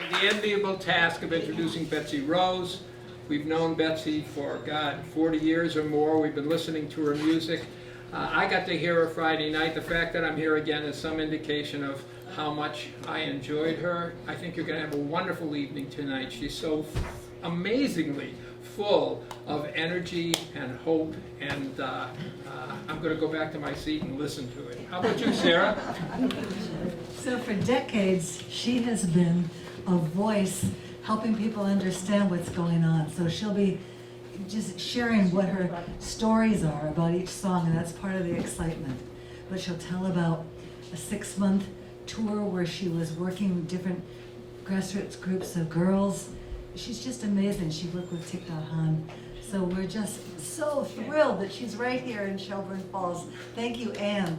the enviable task of introducing Betsy Rose. We've known Betsy for, God, 40 years or more. We've been listening to her music. I got to hear her Friday night. The fact that I'm here again is some indication of how much I enjoyed her. I think you're going to have a wonderful evening tonight. She's so amazingly full of energy and hope, and I'm going to go back to my seat and listen to it. How about you, Sarah? So for decades, she has been a voice helping people understand what's going on. So she'll be just sharing what her stories are about each song, and that's part of the excitement. But she'll tell about a 6-month tour where she was working with different grassroots groups of girls. She's just amazing. She worked with Thich Nhat Hanh. So we're just so thrilled that she's right here in Shelburne Falls. Thank you, Anne.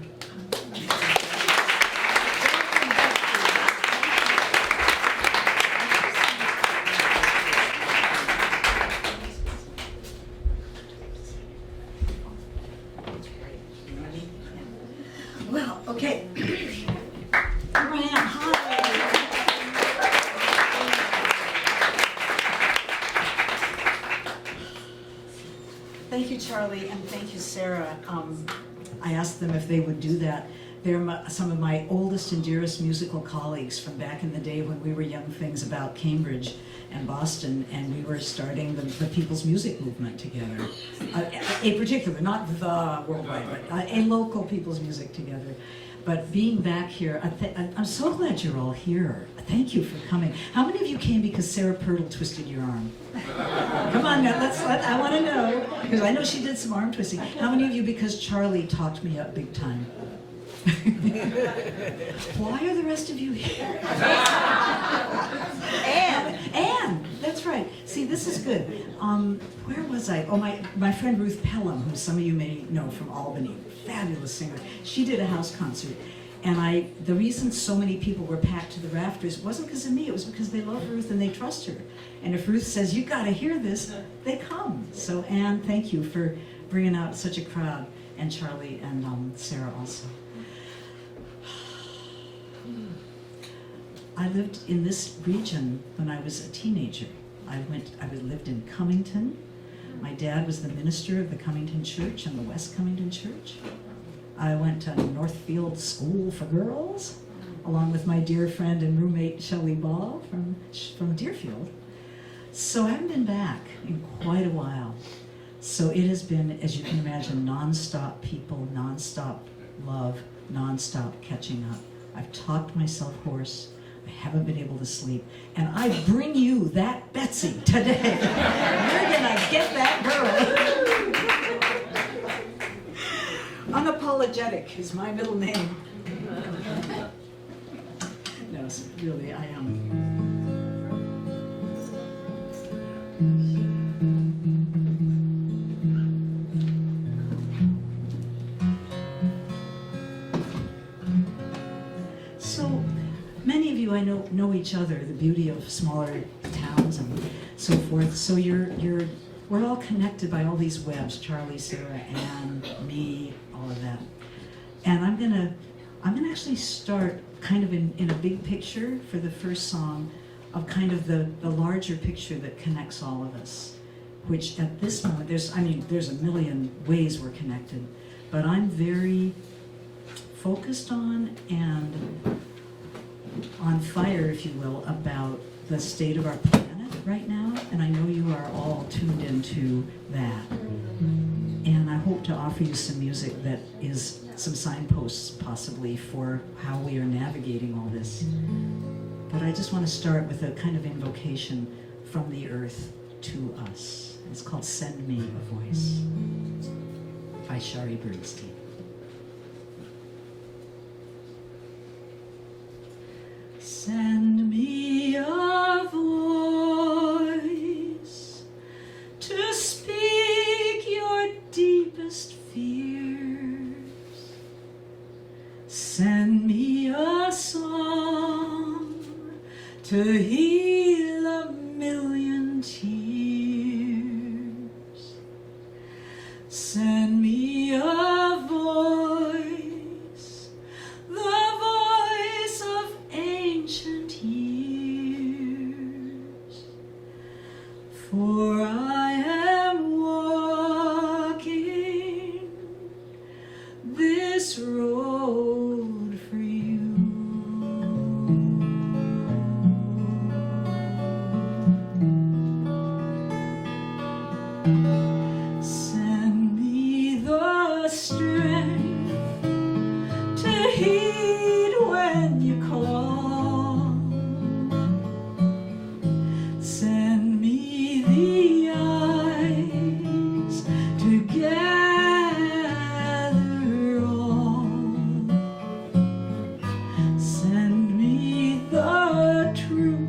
Well, okay. Thank you, Charlie, and thank you, Sarah. I asked them if they would do that. They're some of my oldest and dearest musical colleagues from back in the day when we were young things about Cambridge and Boston, and we were starting the people's music movement together. A particular, not the worldwide, but a local people's music together. But being back here, I'm so glad you're all here. Thank you for coming. How many of you came because Sarah Purtle twisted your arm? Come on now, I want to know, because I know she did some arm twisting. How many of you because Charlie talked me up big time? Why are the rest of you here? Anne, that's right. See, this is good. Where was I? Oh, my friend Ruth Pelham, who some of you may know from Albany, fabulous singer. She did a house concert. And the reason so many people were packed to the rafters wasn't because of me, it was because they love Ruth and they trust her. And if Ruth says, you gotta hear this, they come. So Anne, thank you for bringing out such a crowd, and Charlie and Sarah also. I lived in this region when I was a teenager. I lived in Cummington. My dad was the minister of the Cummington Church and the West Cummington Church. I went to Northfield School for Girls, along with my dear friend and roommate Shelley Ball from Deerfield. So I haven't been back in quite a while. So it has been, as you can imagine, nonstop people, nonstop love, nonstop catching up. I've talked myself hoarse. I haven't been able to sleep. And I bring you that Betsy today. You're gonna get that girl. Unapologetic is my middle name. No, really, I am. So, many of you I know each other, the beauty of smaller towns and so forth. So we're all connected by all these webs, Charlie, Sarah, Anne, me, all of that. And I'm gonna actually start kind of in a big picture for the first song of kind of the larger picture that connects all of us, which at this moment, there's a million ways we're connected, but I'm very focused on and on fire, if you will, about the state of our planet right now, and I know you are all tuned into that. And I hope to offer you some music that is some signposts, possibly, for how we are navigating all this. But I just want to start with a kind of invocation from the earth to us. It's called Send Me a Voice by Shari Bernstein. Send me a voice to speak your deepest fears. Send me a song to heal a million tears. Send me a voice, the voice of ancient years. this road for you. Send me the strength to heed when you call. Send me the eyes to gather all. Send me the truth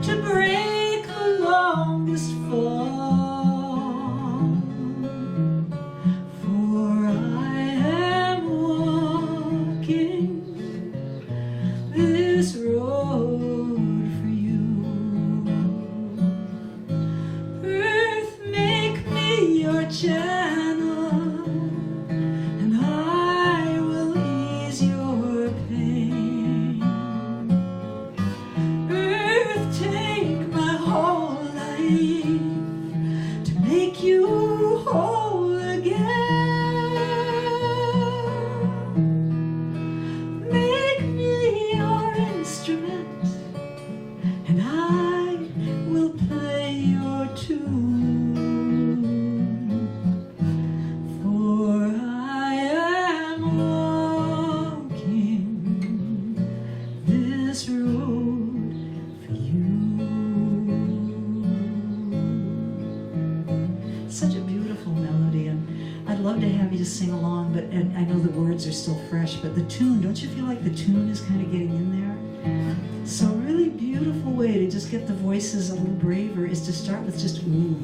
to break the longest fall. For I am walking this road for you. Earth, make me your channel, and I will ease your pain. Earth, take my whole life to make you whole again. Make me your instrument, and I will play your tune. For I am walking this road for you. Such a beautiful melody, and I'd love to have you just sing along, but and I know the words are still fresh, but the tune, don't you feel like the tune is kind of getting in there? So a really beautiful way to just get the voices a little braver is to start with just ooh.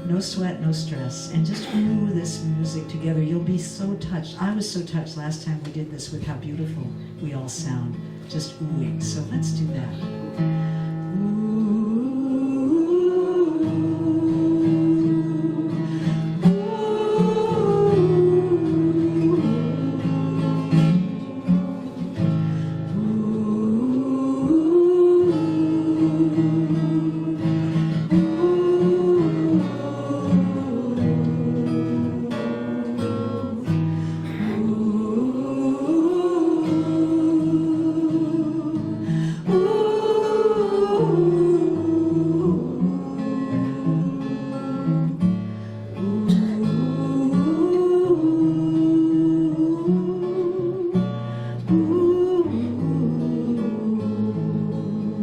No sweat, no stress, and just ooh this music together. You'll be so touched. I was so touched last time we did this with how beautiful we all sound, just oohing. So let's do that.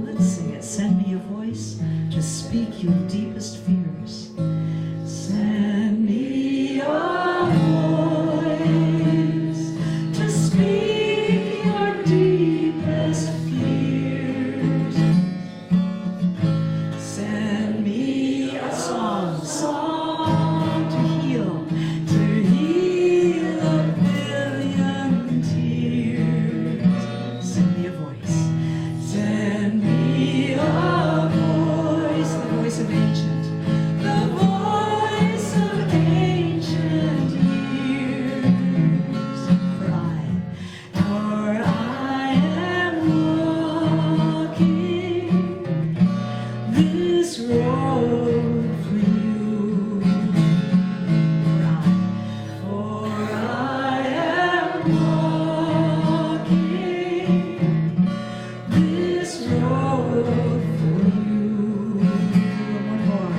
Let's sing it. Send me a voice to speak your deepest fears. Send me a voice to speak your deepest fears. Send me a song to heal a billion tears. Send me a voice. Send me a voice, the voice of ancient, the voice of ancient years. For I am walking this road for you. For I am walking this road for you. One more.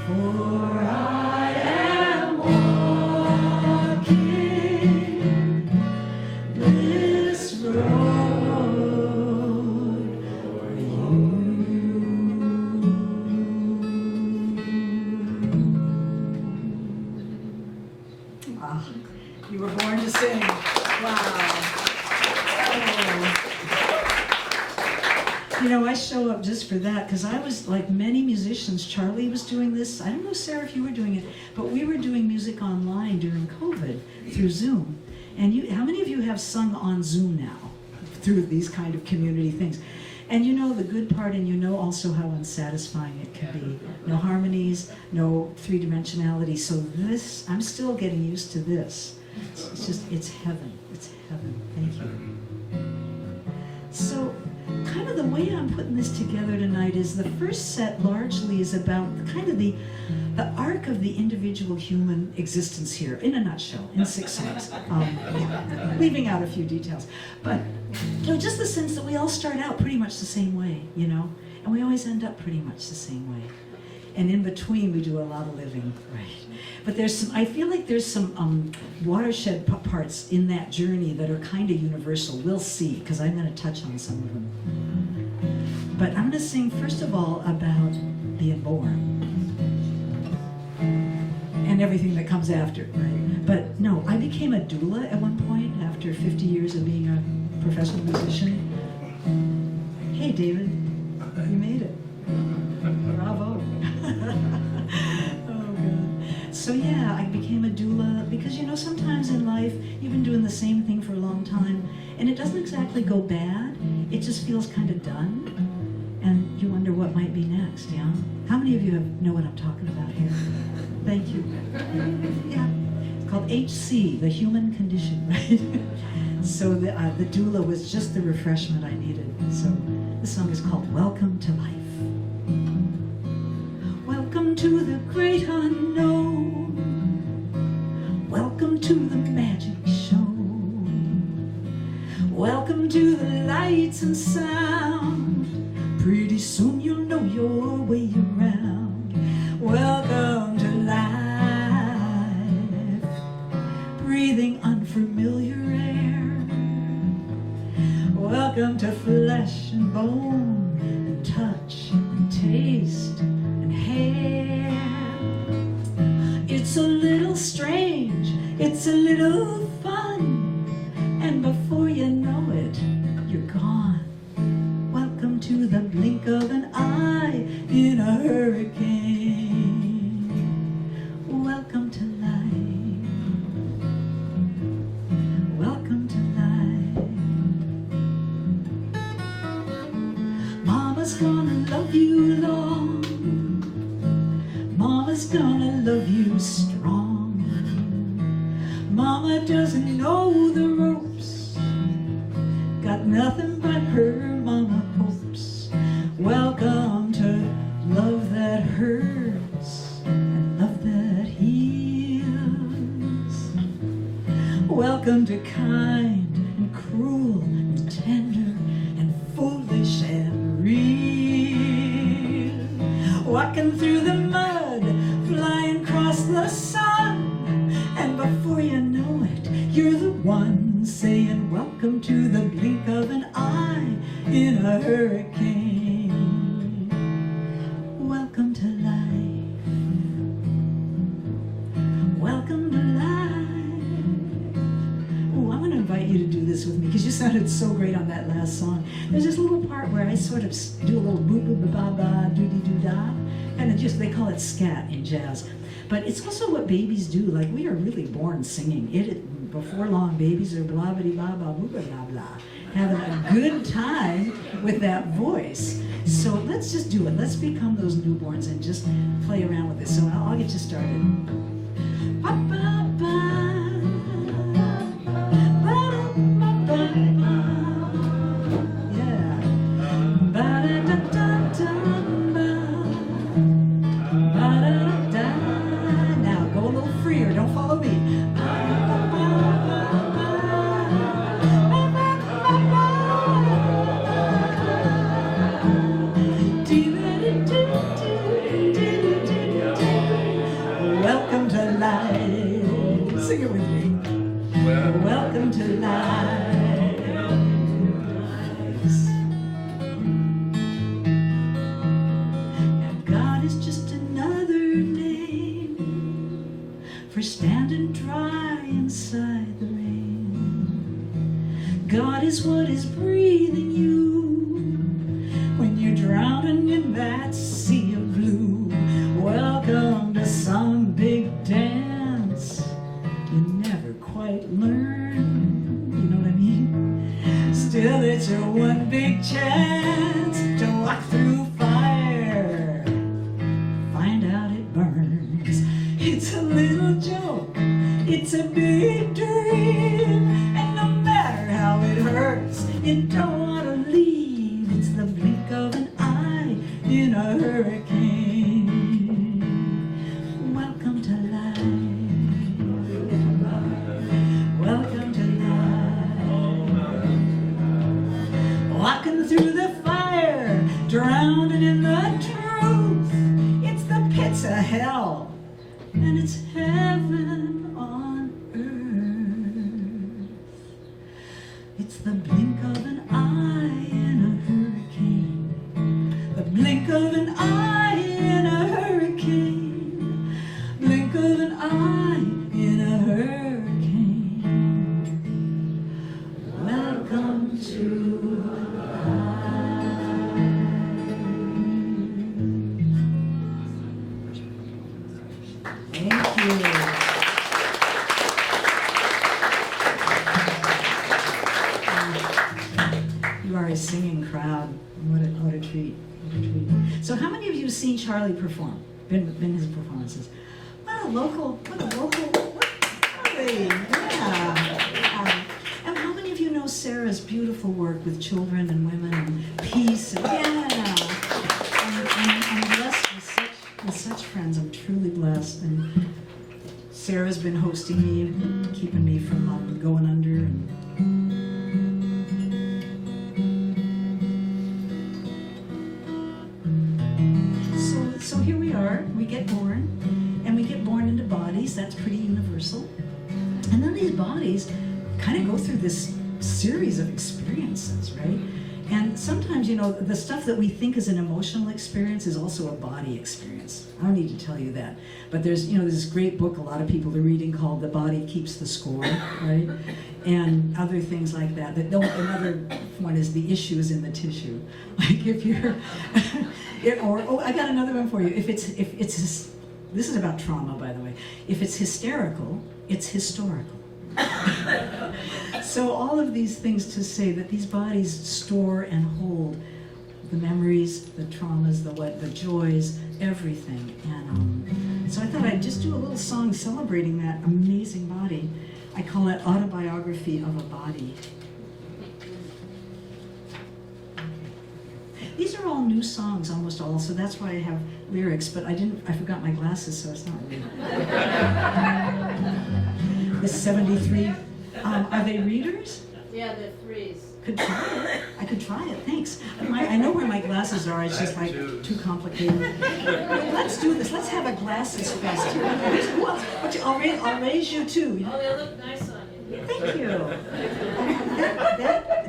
For I am walking this road for you. Ah, you were born to sing. Wow. Oh. You know, I show up just for that because I was like many musicians. Charlie was doing this. I don't know, Sarah, if you were doing it, but we were doing music online during COVID through Zoom. And you, how many of you have sung on Zoom now through these kind of community things? And you know the good part, and you know also how unsatisfying it can be. No harmonies, no three-dimensionality. So this, I'm still getting used to this. It's just, it's heaven. It's heaven. Thank you. So kind of the way I'm putting this together tonight is the first set largely is about kind of the arc of the individual human existence here, in a nutshell, in 6 songs. Leaving out a few details. But just the sense that we all start out pretty much the same way, and we always end up pretty much the same way. And in between, we do a lot of living, right? But I feel like there's some watershed parts in that journey that are kind of universal. We'll see, because I'm going to touch on some of them. But I'm going to sing, first of all, about being born and everything that comes after, right? But no, I became a doula at one point after 50 years of being a professional musician. Hey, David, you made it. Bravo. Oh, God. So yeah, I became a doula because, sometimes in life, you've been doing the same thing for a long time, and it doesn't exactly go bad. It just feels kind of done, and you wonder what might be next, yeah? How many of you know what I'm talking about here? Thank you. Yeah. It's called HC, the human condition, right? So the doula was just the refreshment I needed. So this song is called Welcome to Life. Welcome to the great unknown. Welcome to the magic show. Welcome to the lights and sound. Pretty soon you'll know your way around. Welcome to life. Breathing unfamiliar air. Welcome to flesh and bone, and touch and taste and hair. It's a little strange, it's a little fun, and before you know it, you're gone. Welcome to the blink of an eye in a hurricane. Welcome to life. Welcome to life. Mama's gonna love you long. Mama's gonna love you strong. Mama doesn't know the ropes. Got nothing but her mama hopes. Welcome to love that hurts and love that heals. Welcome to kind and cruel and tender and foolish and real. Walking through the mud, flying across the sun, and before you know it, you're the one saying welcome to the blink of an eye in a hurricane. Welcome to life. Welcome to life. Oh, I'm going to invite you to do this with me because you sounded so great on that last song. There's this little part where I sort of do a little boo boo ba ba doo dee doo da, and they call it scat in jazz. But it's also what babies do. Like, we are really born singing. Before long, babies are blah blah blah blah blah blah blah, having a good time with that voice. So let's just do it. Let's become those newborns and just play around with it. So I'll get you started. Ba ba ba. Yeah. Ba da da da da. Now go a little freer. Don't follow me. Welcome to life. Sing it with me. Welcome to life. Now God is just another name for standing dry inside the rain. God is what is breathing you when you're drowning in that sea of blue. Welcome to some big dance you never quite learn. You know what I mean? Still, it's your one big chance to walk through fire. Find out it burns. It's a little joke. It's a big dream. And no matter how it hurts, you don't want to leave. It's the blink It's the blink of an eye in a hurricane. The blink of an eye in a hurricane. Blink of an eye in a hurricane. Welcome to Thank you. You are a singing crowd. What a treat. What a treat. So how many of you have seen Charlie perform? Been his performances? What a local, Charlie, yeah. And how many of you know Sarah's beautiful work with children and women and peace? And, yeah. I'm blessed with such friends. I'm truly blessed. And Sarah's been hosting me, keeping me from going under. And so here we are. We get born, and we get born into bodies. That's pretty universal. And then these bodies kind of go through this series of experiences, right? And sometimes, you know, the stuff that we think is an emotional experience is also a body experience. I don't need to tell you that. But there's, you know, this great book a lot of people are reading called The Body Keeps the Score, right? And other things like that. Another one is the issue is in the tissue. Like if you're, I got another one for you. If it's, this is about trauma, by the way. If it's hysterical, it's historical. So all of these things to say that these bodies store and hold the memories, the traumas, the joys, everything. And so I thought I'd just do a little song celebrating that amazing body. I call it Autobiography of a Body. These are all new songs, almost all, so that's why I have lyrics, but I forgot my glasses, so it's not really. This 73, are they readers? Yeah, they're threes. Could try it. I could try it, thanks. I know where my glasses are, it's just like too complicated. Let's do this, let's have a glasses fest. Who else? I'll raise you too. Oh, they look nice on you. Thank you.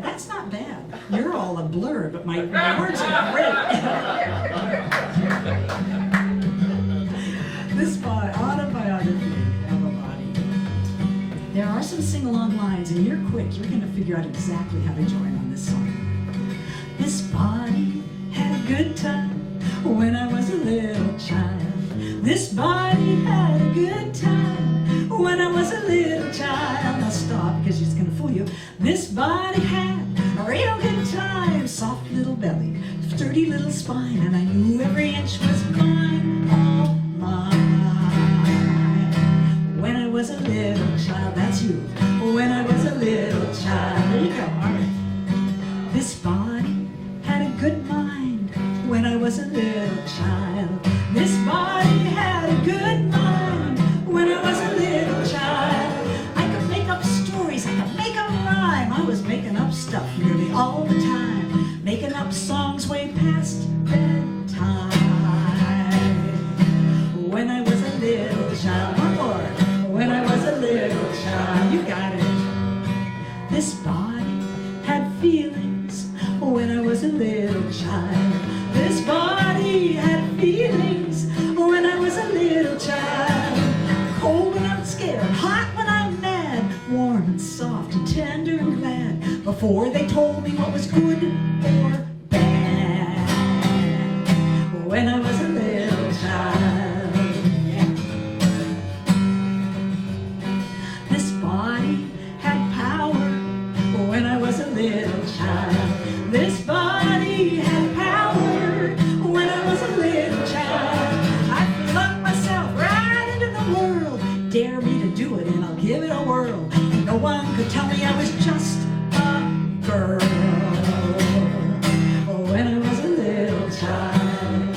That's not bad. You're all a blur, but my words are great. This autobiography of a body. There are some sing-along lines, and you're quick. You're going to figure out exactly how to join on this song. This body had a good time when I was a little child. This body had a good time when I was a little child. Now stop, because she's going to fool you. This body had a real good time. Soft little belly, sturdy little spine, and I knew every inch was mine, all mine. When I was a little child, that's you. When I was a little child, there you go, all right. This body had a good mind when I was a little child. This body had a good mind when I was a little child. I could make up stories, I could make up rhyme. I was making up stuff nearly all the time, making up songs way past bedtime. When I was a little child, one more. When I was a little child, you got it. This body had feelings when I was a little child. This body had feelings when I was a little child. Cold when I'm scared, hot when I'm mad, warm and soft and tender and glad, before they told me what was good or bad. When I was a little child, yeah. This body had power when I was a little child. This body had power when I was a little child. I flung myself right into the world. Dare me to do it and I'll give it a whirl. And no one could tell me I was just a girl. When I was a little child.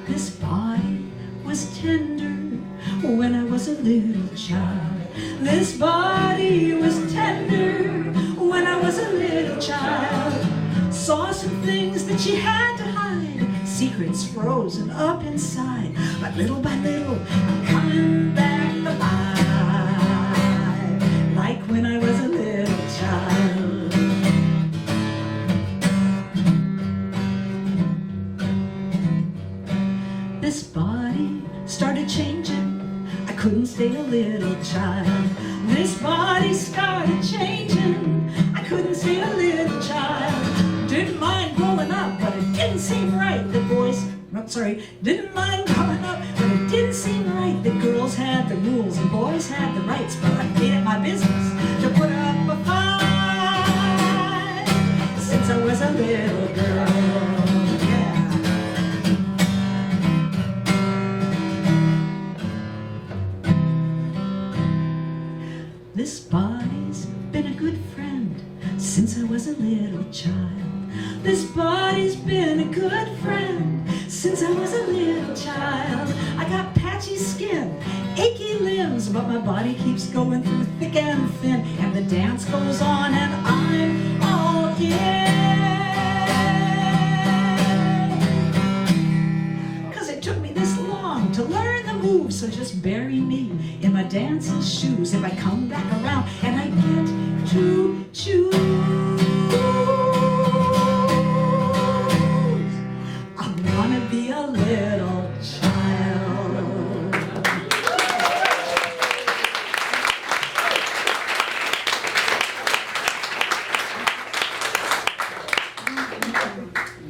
This body was tender when I was a little child. This body was tender when I was a little child. Saw some things that she had to hide, secrets frozen up inside. But little by little, I'm coming body started changing. I couldn't stay a little child. This body started changing. I couldn't stay a little child. Didn't mind growing up, but it didn't seem right that boys, didn't mind growing up, but it didn't seem right that girls had the rules and boys had the rights. But I made it my business to put up a fight since I was a little girl. This body's been a good friend since I was a little child. This body's been a good friend since I was a little child. I got patchy skin, achy limbs, but my body keeps going through thick and thin, and the dance goes on and I'm all in. 'Cause it took me this long to learn the moves, so just bury me in my dancing shoes if I come back around and I get to choose. I wanna be a little child.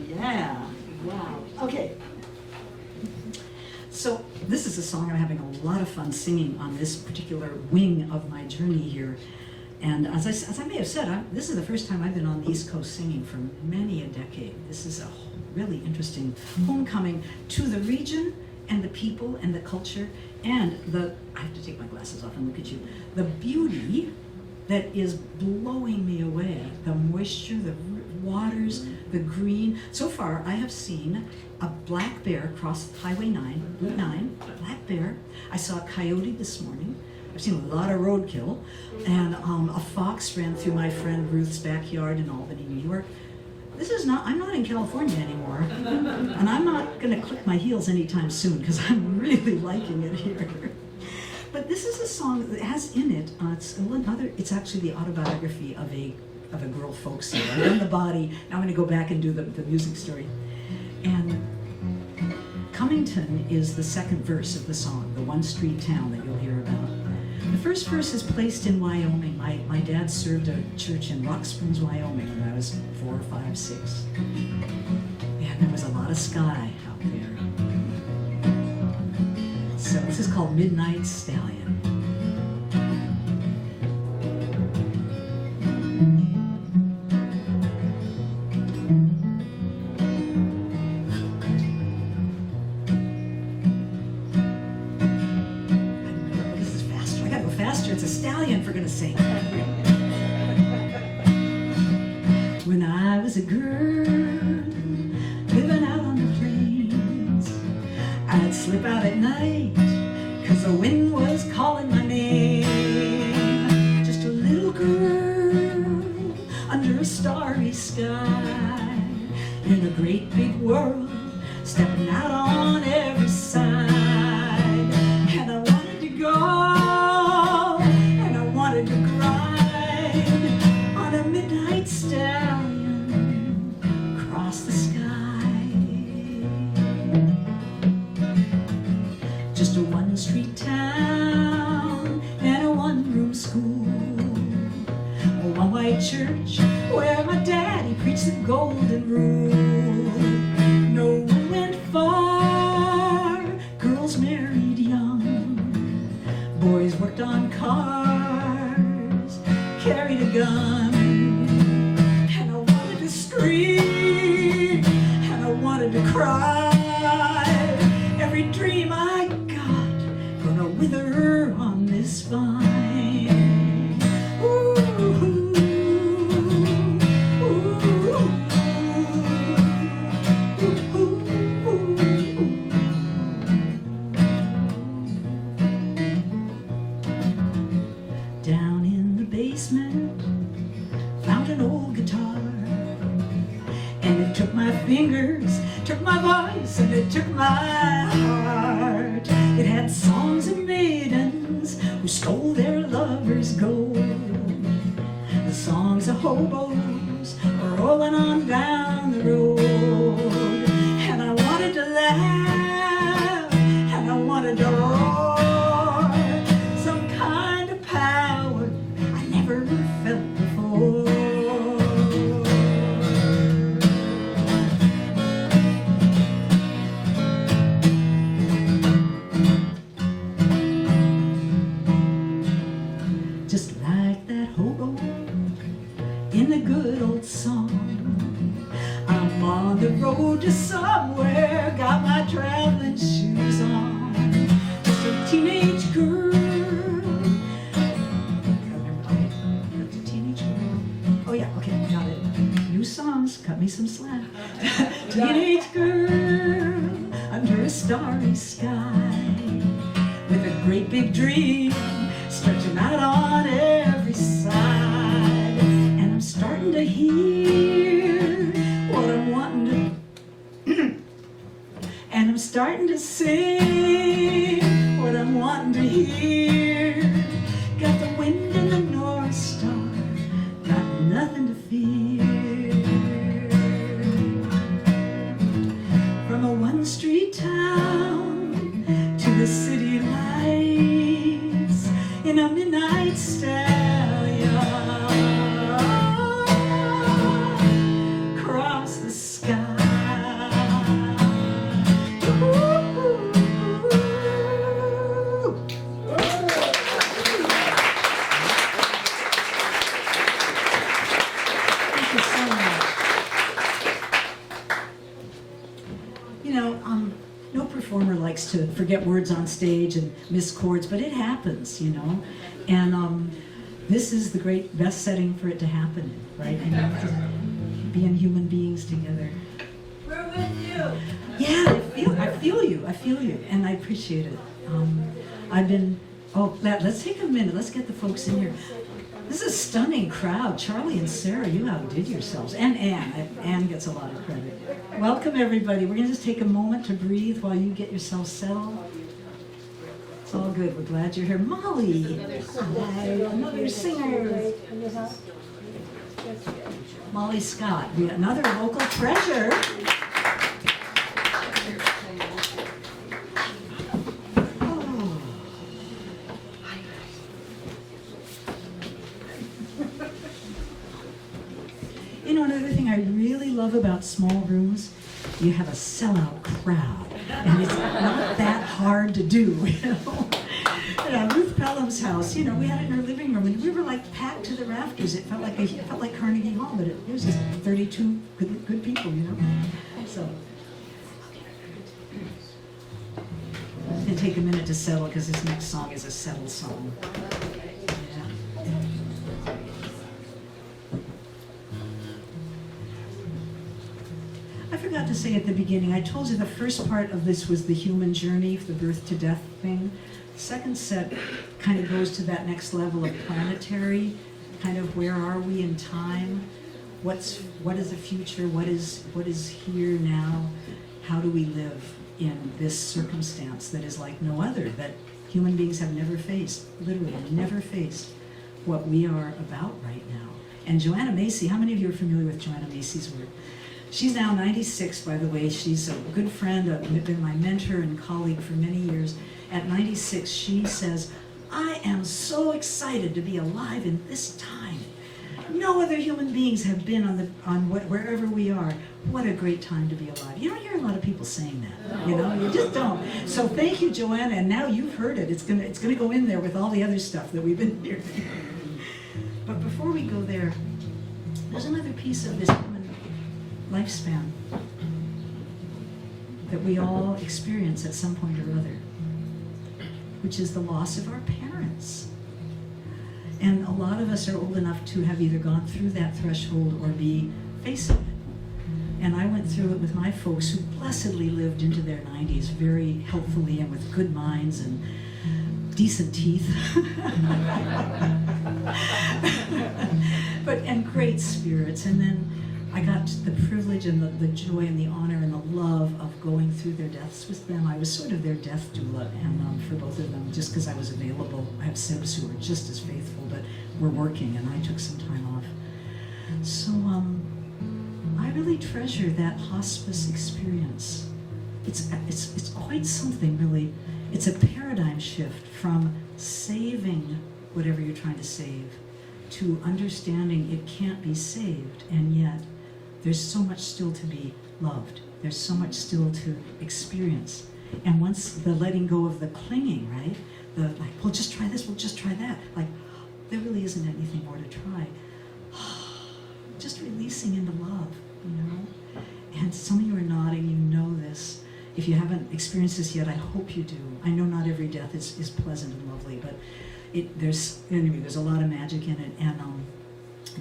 Yeah, wow. Okay. So this is a song I'm having a lot of fun singing on this particular wing of my journey here. And as I may have said, this is the first time I've been on the East Coast singing for many a decade. This is a really interesting homecoming to the region and the people and the culture and I have to take my glasses off and look at you, the beauty that is blowing me away. The moisture, the waters, the green. So far, I have seen a black bear cross Highway 9, Route 9, black bear. I saw a coyote this morning. I've seen a lot of roadkill. And a fox ran through my friend Ruth's backyard in Albany, New York. I'm not in California anymore. And I'm not gonna click my heels anytime soon because I'm really liking it here. But this is a song that has in it, it's actually the autobiography of a girl folk singer. I've done the body, now I'm gonna go back and do the music story. And Cummington is the second verse of the song, the one street town that you'll hear about. The first verse is placed in Wyoming. My dad served a church in Rock Springs, Wyoming when I was 4, 5, 6. And there was a lot of sky out there. So this is called Midnight Stallion. It's a stallion, for goodness sake. When I was a girl, living out on the plains, I'd slip out at night, 'cause the wind was calling my name. Just a little girl, under a starry sky, in a great big world, stepping out on every side. And I wanted to go, to grind on a midnight stallion across the sky. Just a one-street town and a one-room school, a one-white church where my daddy preached the golden rule. No one went far, girls married young, boys worked on cars, carried a gun, and I wanted to scream, and I wanted to cry. Every dream I got gonna wither on this vine. Ooh, down in the basement, found an old guitar, and it took my fingers, took my voice, and it took my heart. It had songs of maidens who stole their lovers' gold, the songs of hobos rolling on down the road. And I wanted to laugh, and I big dream stretching out on every side. And I'm starting to hear what I'm wanting to and I'm starting to sing what I'm wanting to hear. Got the wind and the North Star, got nothing to fear. From a one-street town to the city lights in a midnight stallion, across the sky. No performer likes to forget words on stage and miss chords, but it happens, you know. And this is the best setting for it to happen in, right? You know, being human beings together. We're with you. Yeah, I feel you, and I appreciate it. Let's take a minute. Let's get the folks in here. This is a stunning crowd. Charlie and Sarah, you outdid yourselves. And Anne. Anne gets a lot of credit. Welcome, everybody. We're going to just take a moment to breathe while you get yourselves settled. It's all good. We're glad you're here. Molly. Hi, another singer. Molly Scott, another local treasure. You know, another thing I really love about small rooms, you have a sellout crowd, and it's not that hard to do, you know. At Ruth Pelham's house, you know, we had it in her living room, and we were like packed to the rafters. It felt like Carnegie Hall, but it was just 32 good people, you know. So, and take a minute to settle, because this next song is a settle song. I forgot to say at the beginning, I told you the first part of this was the human journey, the birth to death thing. The second set kind of goes to that next level of planetary, kind of where are we in time, what is the future, what is here now, how do we live in this circumstance that is like no other, that human beings have never faced, literally never faced what we are about right now. And Joanna Macy, how many of you are familiar with Joanna Macy's work? She's now 96, by the way. She's a good friend, been my mentor and colleague for many years. At 96, she says, I am so excited to be alive in this time. No other human beings have been wherever we are. What a great time to be alive. You don't hear a lot of people saying that, you know, you just don't. So thank you, Joanna, and now you've heard it. It's gonna go in there with all the other stuff that we've been hearing. But before we go there, there's another piece of this human lifespan that we all experience at some point or other, which is the loss of our parents. And a lot of us are old enough to have either gone through that threshold or be facing it. And I went through it with my folks who blessedly lived into their 90s very healthfully and with good minds and decent teeth. and great spirits. And then I got the privilege and the joy and the honor and the love of going through their deaths with them. I was sort of their death doula, and for both of them, just because I was available. I have sibs who are just as faithful, but we're working, and I took some time off. So I really treasure that hospice experience. It's quite something, really. It's a paradigm shift from saving whatever you're trying to save to understanding it can't be saved, and yet there's so much still to be loved. There's so much still to experience. And once the letting go of the clinging, right? The like, we'll just try this, we'll just try that. Like, there really isn't anything more to try. Just releasing into love, you know? And some of you are nodding, you know this. If you haven't experienced this yet, I hope you do. I know not every death is pleasant and lovely, but there's a lot of magic in it. And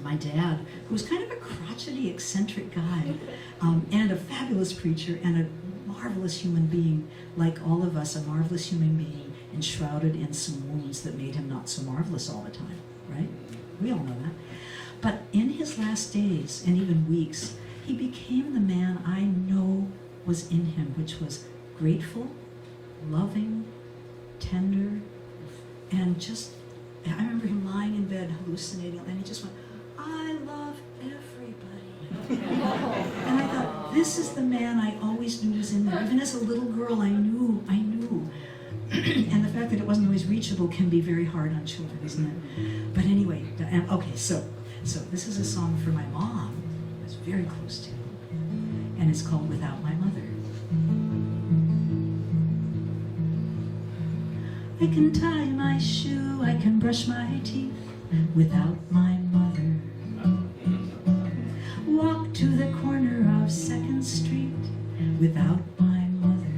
my dad, who was kind of a crotchety, eccentric guy, and a fabulous preacher and a marvelous human being, like all of us, a marvelous human being, enshrouded in some wounds that made him not so marvelous all the time, right? We all know that. But in his last days, and even weeks, he became the man I know was in him, which was grateful, loving, tender, and just, I remember him lying in bed hallucinating, and he just went, I love everybody. And I thought, this is the man I always knew was in there. Even as a little girl, I knew. And the fact that it wasn't always reachable can be very hard on children, isn't it? But anyway, okay, so this is a song for my mom, I was very close to, and it's called Without My Mother. I can tie my shoe, I can brush my teeth without my mother. Walk to the corner of 2nd Street without my mother.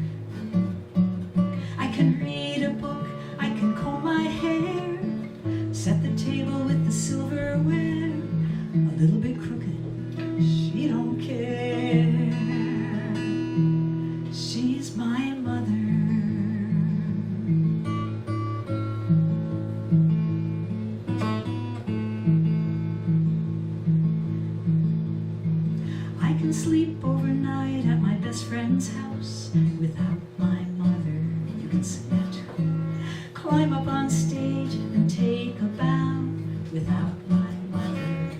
I can read a book, I can comb my hair, set the table with the silverware, a little bit crooked, she don't care. She's my mother. I can sleep overnight at my best friend's house without my mother. You can sing that too. Climb up on stage and take a bow without my mother.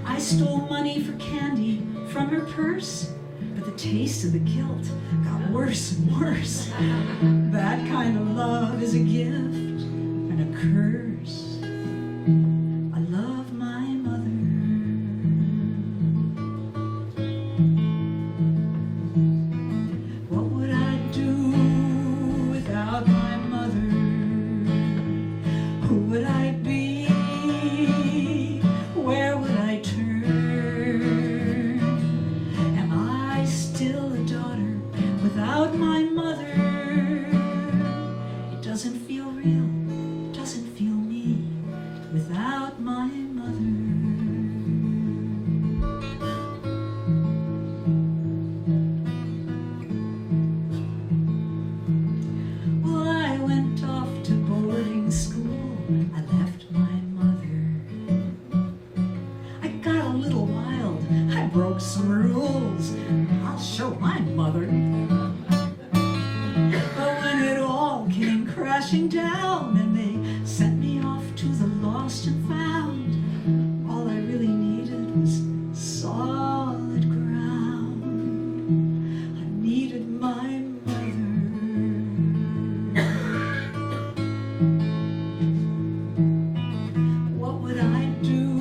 I stole money for candy from her purse, but the taste of the guilt got worse and worse. That kind of love is a gift and a curse. I love my mother. What would I do without my mother? Who would I be? Where would I turn? Am I still a daughter without my mother? It doesn't feel real, doesn't feel me without my mother. Well, I went off to boarding school, I left my mother. I got a little wild, I broke some rules, I'll show my mother. But when it all came crashing down and they sent me off to the lost and found, all I really needed was solid ground. I needed my mother. What would I do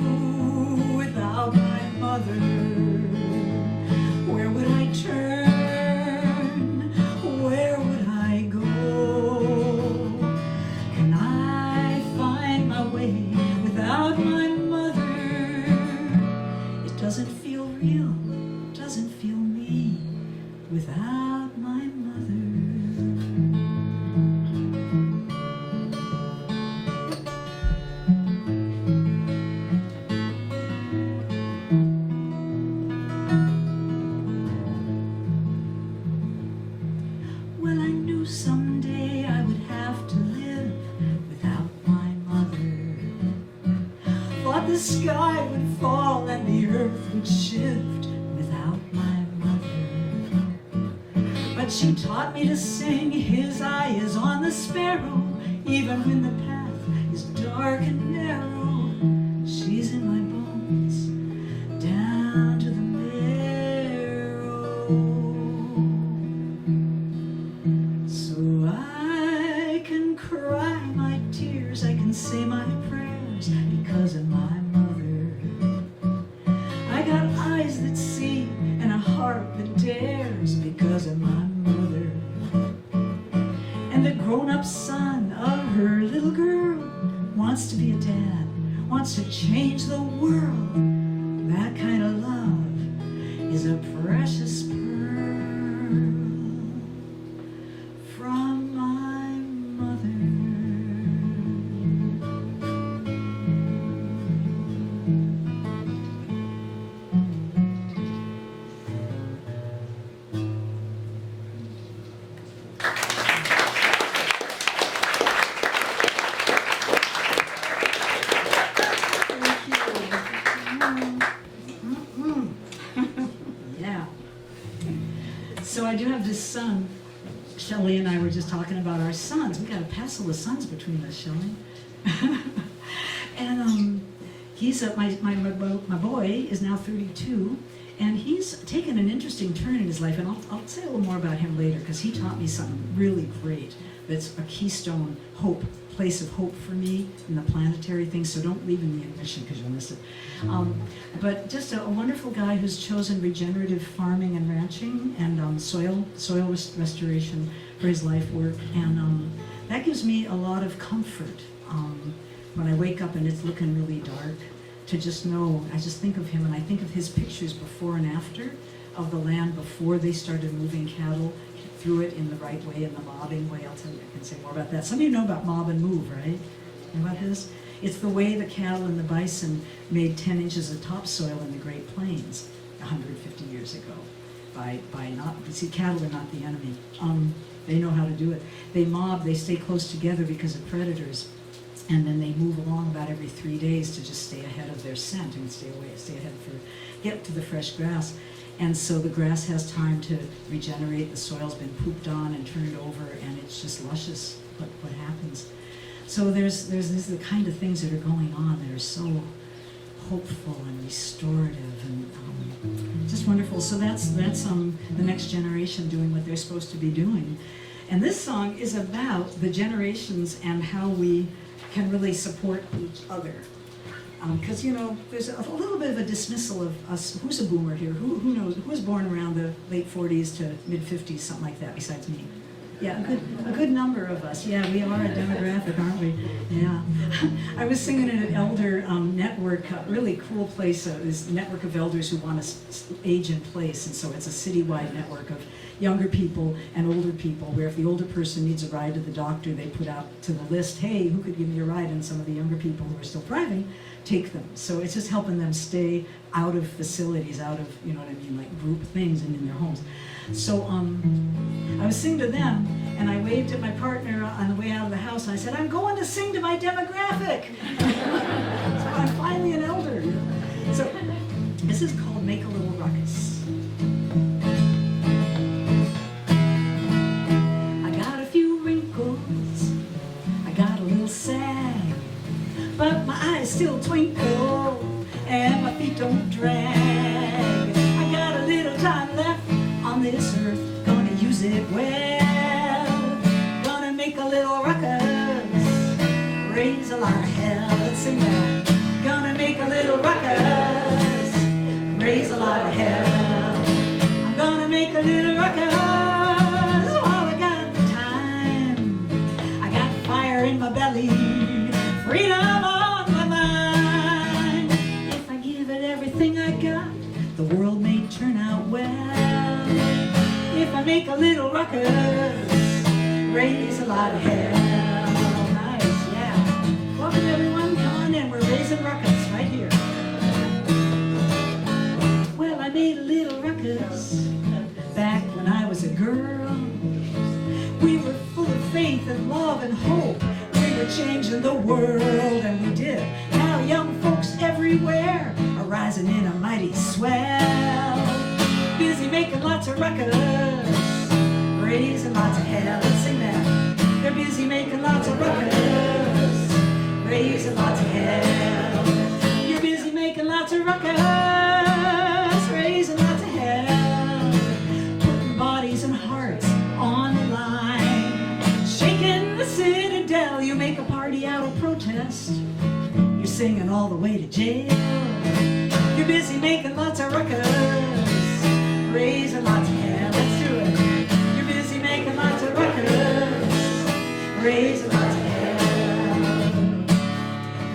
without my mother? Where would I turn? Where would I go? Can I find my way without my mother? It doesn't feel real, doesn't feel me without my mother. Well, I knew someday I would have to live without my mother. Thought the sky would fall and the earth would shift without my mother. But she taught me to sing, his eye is on the sparrow, even when the path is dark and narrow. She's in my bones, down to the marrow. So I can cry my tears, I can say my prayers because of my mother. I got eyes that see and a heart that dares because of my mother. And the grown-up son of her little girl wants to be a dad, wants to change the world. That kind of love is a precious pearl from my mother. son, Shelley and I were just talking about our sons. We got to passel the sons between us, Shelley. And he's my boy is now 32, and he's taken an interesting turn in his life. And I'll say a little more about him later, because he taught me something really great. That's a keystone place of hope for me in the planetary thing. So don't leave in the admission because you'll miss it. But just a wonderful guy who's chosen regenerative farming and ranching and soil restoration for his life work, and that gives me a lot of comfort when I wake up and it's looking really dark. To just know, I just think of him, and I think of his pictures before and after of the land before they started moving cattle through it in the right way, in the mobbing way. I'll tell you, I can say more about that. Some of you know about mob and move, right? Know about this? It's the way the cattle and the bison made 10 inches of topsoil in the Great Plains 150 years ago. By not, you see, cattle are not the enemy. They know how to do it. They mob, they stay close together because of predators. And then they move along about every 3 days to just stay ahead of their scent and stay ahead get to the fresh grass. And so the grass has time to regenerate, the soil's been pooped on and turned over, and it's just luscious what happens. So there's the kind of things that are going on that are so hopeful and restorative and just wonderful. So that's the next generation doing what they're supposed to be doing. And this song is about the generations and how we can really support each other. Because, there's a little bit of a dismissal of us. Who's a boomer here? Who knows? Who was born around the late 40s to mid 50s, something like that, besides me? Yeah, a good number of us. Yeah, we are a demographic, aren't we? Yeah. I was singing at an elder network, a really cool place, this network of elders who want to age in place. And so it's a citywide network of younger people and older people, where if the older person needs a ride to the doctor, they put out to the list, hey, who could give me a ride? And some of the younger people who are still thriving take them. So it's just helping them stay out of facilities, out of, you know what I mean, like group things and in their homes. So I was singing to them, and I waved at my partner on the way out of the house, and I said, I'm going to sing to my demographic. So I'm finally an elder. So this is called Make a Little Ruckus. I got a few wrinkles, I got a little sag, but my eyes still twinkle, and my feet don't drag. I got a little time left on this earth, gonna use it well. Gonna make a little ruckus, raise a lot of hell. Let's sing that. Gonna make a little ruckus, raise a lot of hell. I'm gonna make a little ruckus while I got the time. I got fire in my belly, freedom on my mind. If I give it everything I got, the world may turn out well. If I make a little ruckus, raise a lot of hell. Nice, yeah. Welcome everyone, come on in, we're raising ruckus right here. Well, I made a little ruckus back when I was a girl. We were full of faith and love and hope. We were changing the world, and we did. Now young folks everywhere are rising in a mighty swell. Busy making lots of ruckus, raising lots of hell. Let's sing that. They're busy making lots of ruckus, raising lots of hell. You're busy making lots of ruckus, raising lots of hell. Putting bodies and hearts on the line, shaking the citadel. You make a party out of protest, you're singing all the way to jail. You're busy making lots of ruckus, raising lots of hell. Let's do it. You're busy making lots of ruckus, raising lots of hell.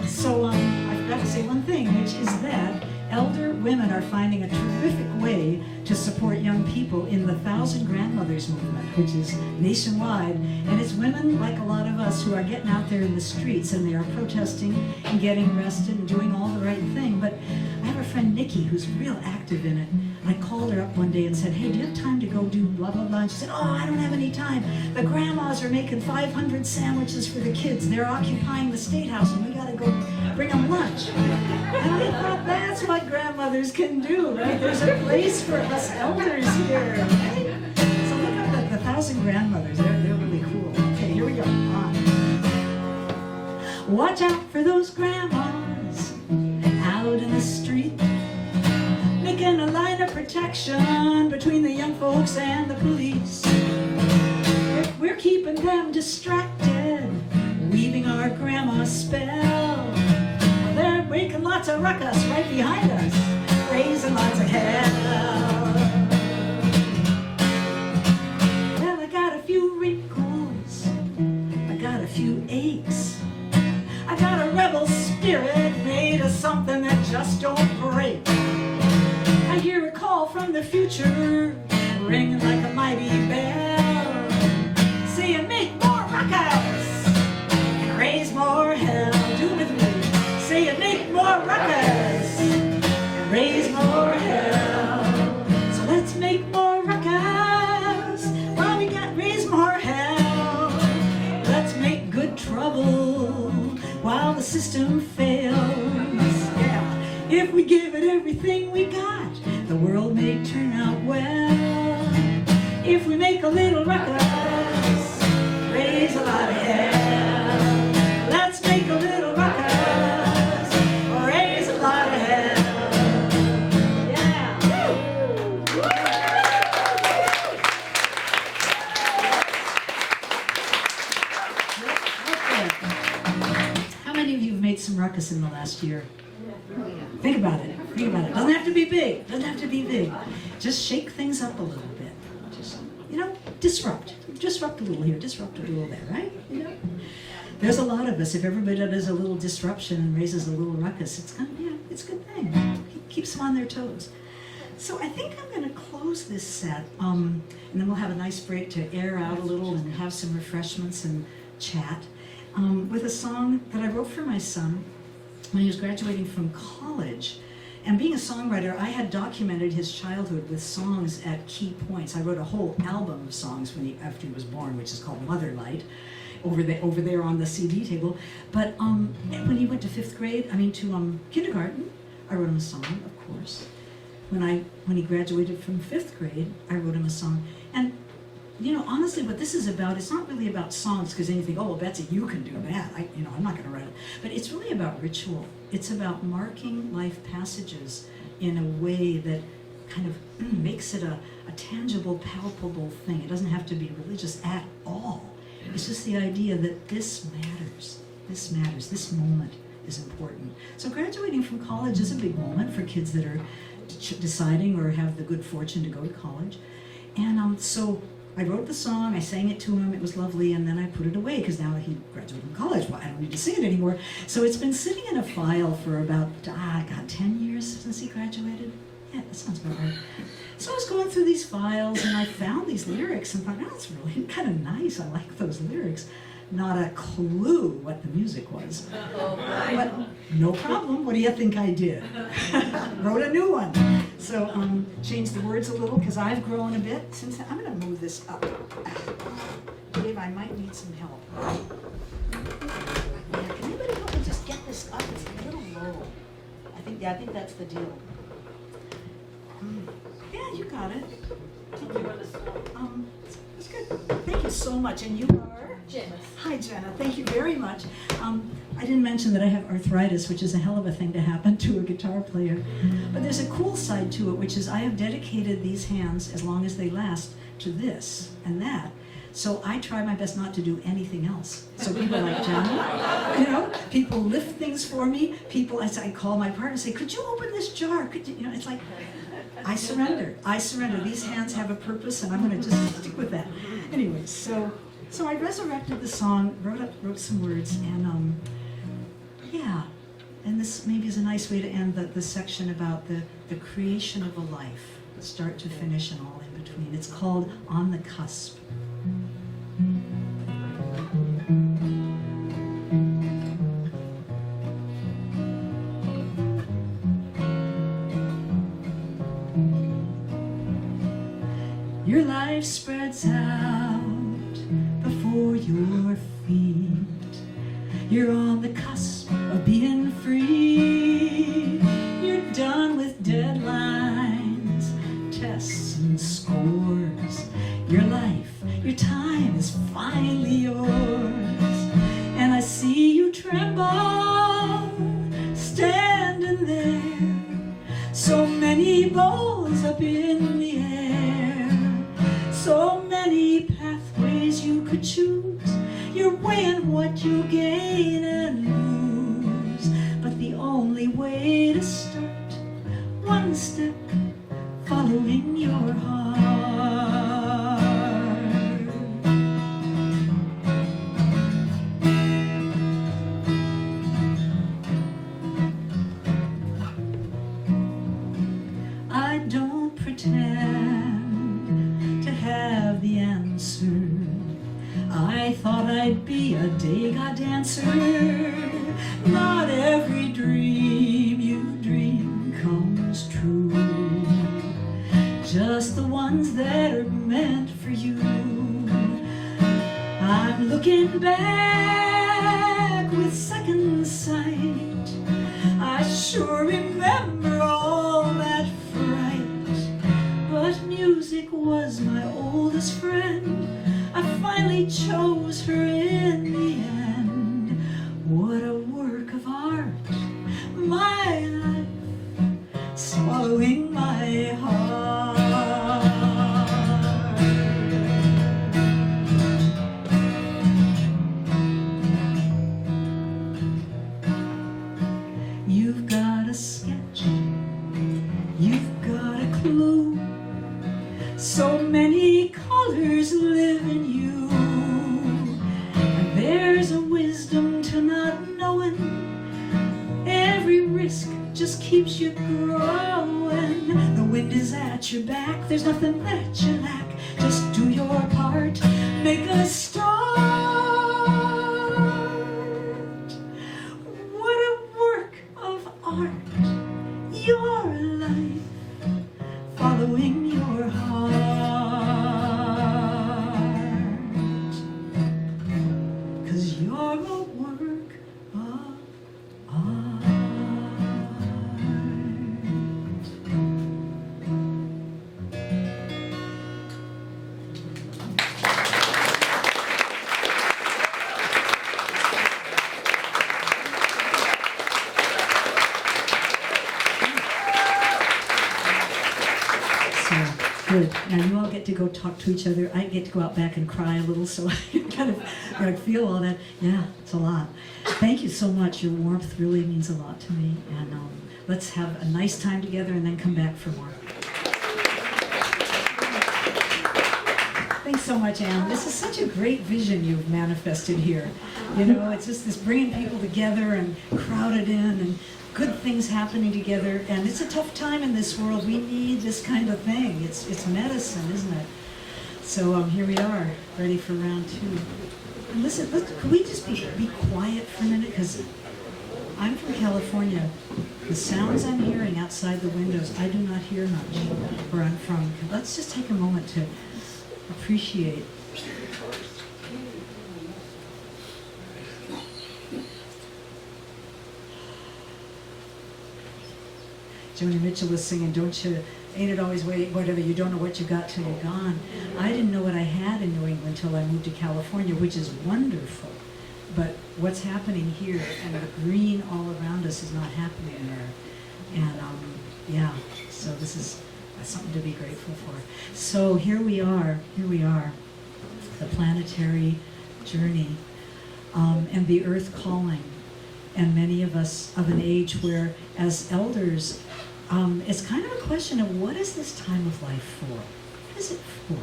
So I forgot to say one thing, which is that elder women are finding a terrific way to support young people in the 1,000 Grandmothers movement, which is nationwide. And it's women like a lot of us who are getting out there in the streets, and they are protesting and getting arrested and doing all the right thing. But I have a friend, Nikki, who's real active in it. And I called her up one day and said, hey, do you have time to go do blah, blah, blah? And she said, oh, I don't have any time. The grandmas are making 500 sandwiches for the kids. They're occupying the State House, and we got to go bring them lunch. And I thought, that's what grandmothers can do, right? There's a place for us elders here, right? So look up grandpas and grandmothers, they're really cool. Okay, here we go. Watch out for those grandmas out in the street, making a line of protection between the young folks and the police. We're keeping them distracted, weaving our grandma's spell. Well, they're making lots of ruckus right behind us, raising lots of hell. Well, I got a few wrinkles, I got a few aches, I got a rebel spirit made of something that just don't break. I hear a call from the future, ringing like a mighty bell, saying make more ruckus and raise more hell. Do it with me. Saying make more ruckus and raise more hell. So let's make more ruckus while we got raise more hell. Let's make good trouble while the system fails. Yeah. If we give it everything we got, the world may turn out well. If we make a little ruckus, raise a lot of hell. Let's make a little ruckus, raise a lot of hell. Yeah. Okay. How many of you have made some ruckus in the last year? Think about it. Think about it. Doesn't have to be big. Doesn't have to be big. Just shake things up a little bit. Just, disrupt. Disrupt a little here. Disrupt a little there, right? There's a lot of us. If everybody does a little disruption and raises a little ruckus, it's a good thing. Keeps them on their toes. So I think I'm going to close this set, and then we'll have a nice break to air out a little and have some refreshments and chat with a song that I wrote for my son when he was graduating from college. And being a songwriter, I had documented his childhood with songs at key points. I wrote a whole album of songs after he was born, which is called Motherlight, over there on the CD table. But when he went to kindergarten, I wrote him a song, of course. When he graduated from 5th grade, I wrote him a song. And honestly, what this is about, it's not really about songs, because then you think, oh, well, Betsy, you can do that. I'm not going to write it. But it's really about ritual. It's about marking life passages in a way that kind of makes it a tangible, palpable thing. It doesn't have to be religious at all. It's just the idea that this matters. This matters. This moment is important. So graduating from college is a big moment for kids that are deciding or have the good fortune to go to college. And so I wrote the song, I sang it to him, it was lovely, and then I put it away because now that he graduated from college, well, I don't need to sing it anymore. So it's been sitting in a file for about, 10 years since he graduated. Yeah, that sounds about right. So I was going through these files and I found these lyrics and thought, that's really kind of nice, I like those lyrics. Not a clue what the music was. But no problem, what do you think I did? Wrote a new one. So changed the words a little because I've grown a bit since. I'm going to move this up. Dave, I might need some help. Yeah, can anybody help me just get this up? It's a little low. I think that's the deal. Yeah, you got it. That's good. Thank you so much. And you are? Jenna. Hi, Jenna. Thank you very much. I didn't mention that I have arthritis, which is a hell of a thing to happen to a guitar player. But there's a cool side to it, which is I have dedicated these hands, as long as they last, to this and that. So I try my best not to do anything else. So people like Jenna, people lift things for me. I call my partner and say, could you open this jar? Could you, it's like, I surrender. These hands have a purpose, and I'm going to just stick with that. Anyway, so I resurrected the song, wrote some words, and and this maybe is a nice way to end the section about the creation of a life, start to finish and all in between. It's called On the Cusp. Your life spreads out before your feet. You're on the cusp of being free. You're done with deadlines, tests and scores. Your life, you're tremble, standing there. So many balls up in the air, so many pathways you could choose. You're weighing what you gain and lose, but the only way to start, one step following your heart. I don't pretend to have the answer. I thought I'd be a day-god dancer. Not every dream you dream comes true, just the ones that are meant for you. I'm looking back with second sight. I sure remember all that fright, but music was my oldest friend. I finally chose her in the end. What a work of art, my life swallowing my heart. You've got a sketch, you've got a clue, so many colors live in you, and there's a wisdom to not knowing. Every risk just keeps you growing. The wind is at your back, there's nothing that you lack. Just do your part, make a start. What a work of art, your life following your heart, 'cause you're a work of art. So, good. Now you all get to go talk to each other. I get to go out back and cry a little, so I kind of feel all that. Yeah, it's a lot. Thank you so much. Your warmth really means a lot to me. And let's have a nice time together and then come back for more. Thanks so much, Anne. This is such a great vision you've manifested here. You know, it's just this bringing people together and crowded in and good things happening together. And it's a tough time in this world. We need this kind of thing. It's medicine, isn't it? So here we are, ready for round two. And listen, could we just be quiet for a minute? Because I'm from California. The sounds I'm hearing outside the windows, I do not hear much where I'm from. Let's just take a moment to appreciate. Joni Mitchell was singing, "Don't you, ain't it always wait, whatever, you don't know what you got till you're gone." I didn't know what I had in New England until I moved to California, which is wonderful. But what's happening here and the green all around us is not happening there. And yeah, so this is something to be grateful for. So here we are, the planetary journey, and the earth calling. And many of us of an age where, as elders, it's kind of a question of what is this time of life for? What is it for?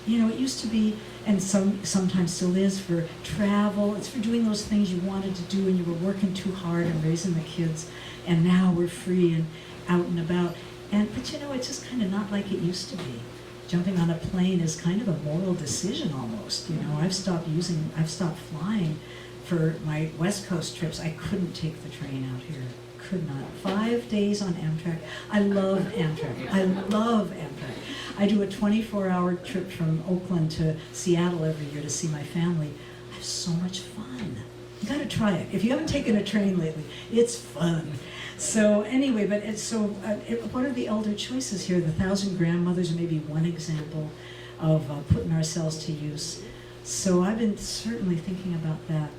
You know, it used to be, and sometimes still is, for travel. It's for doing those things you wanted to do and you were working too hard and raising the kids. And now we're free and out and about. But you know, it's just kind of not like it used to be. Jumping on a plane is kind of a moral decision almost. You know, I've stopped flying for my West Coast trips. I couldn't take the train out here. Could not. 5 days on Amtrak. I love Amtrak. I love Amtrak. I do a 24-hour trip from Oakland to Seattle every year to see my family. I have so much fun. You got to try it. If you haven't taken a train lately, it's fun. So anyway, but what are the elder choices here? The 1,000 grandmothers are maybe one example of putting ourselves to use. So I've been certainly thinking about that.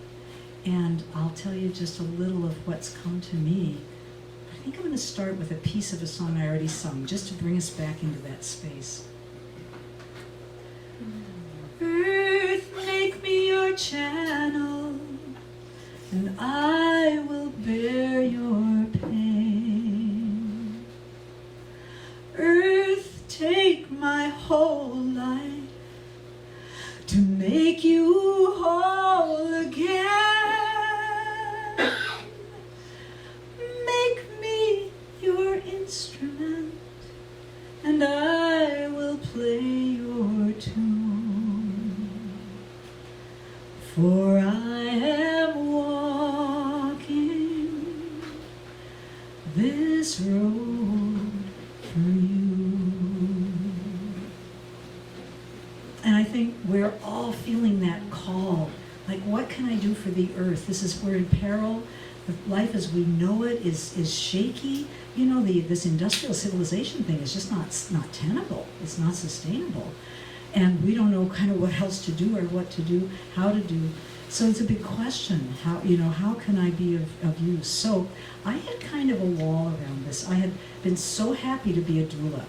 And I'll tell you just a little of what's come to me. I think I'm going to start with a piece of a song I already sung, just to bring us back into that space. Earth, make me your channel, and I will bear your pain. Earth, take my whole life to make you whole again. Make me your instrument, and I will play your tune. For I am walking this road for you. And I think we're all feeling that call. Like, what can I do for the earth? We're in peril. Life as we know it is shaky. You know, this industrial civilization thing is just not tenable. It's not sustainable. And we don't know kind of what else to do or what to do, how to do. So it's a big question. How can I be of use? So I had kind of a wall around this. I had been so happy to be a doula.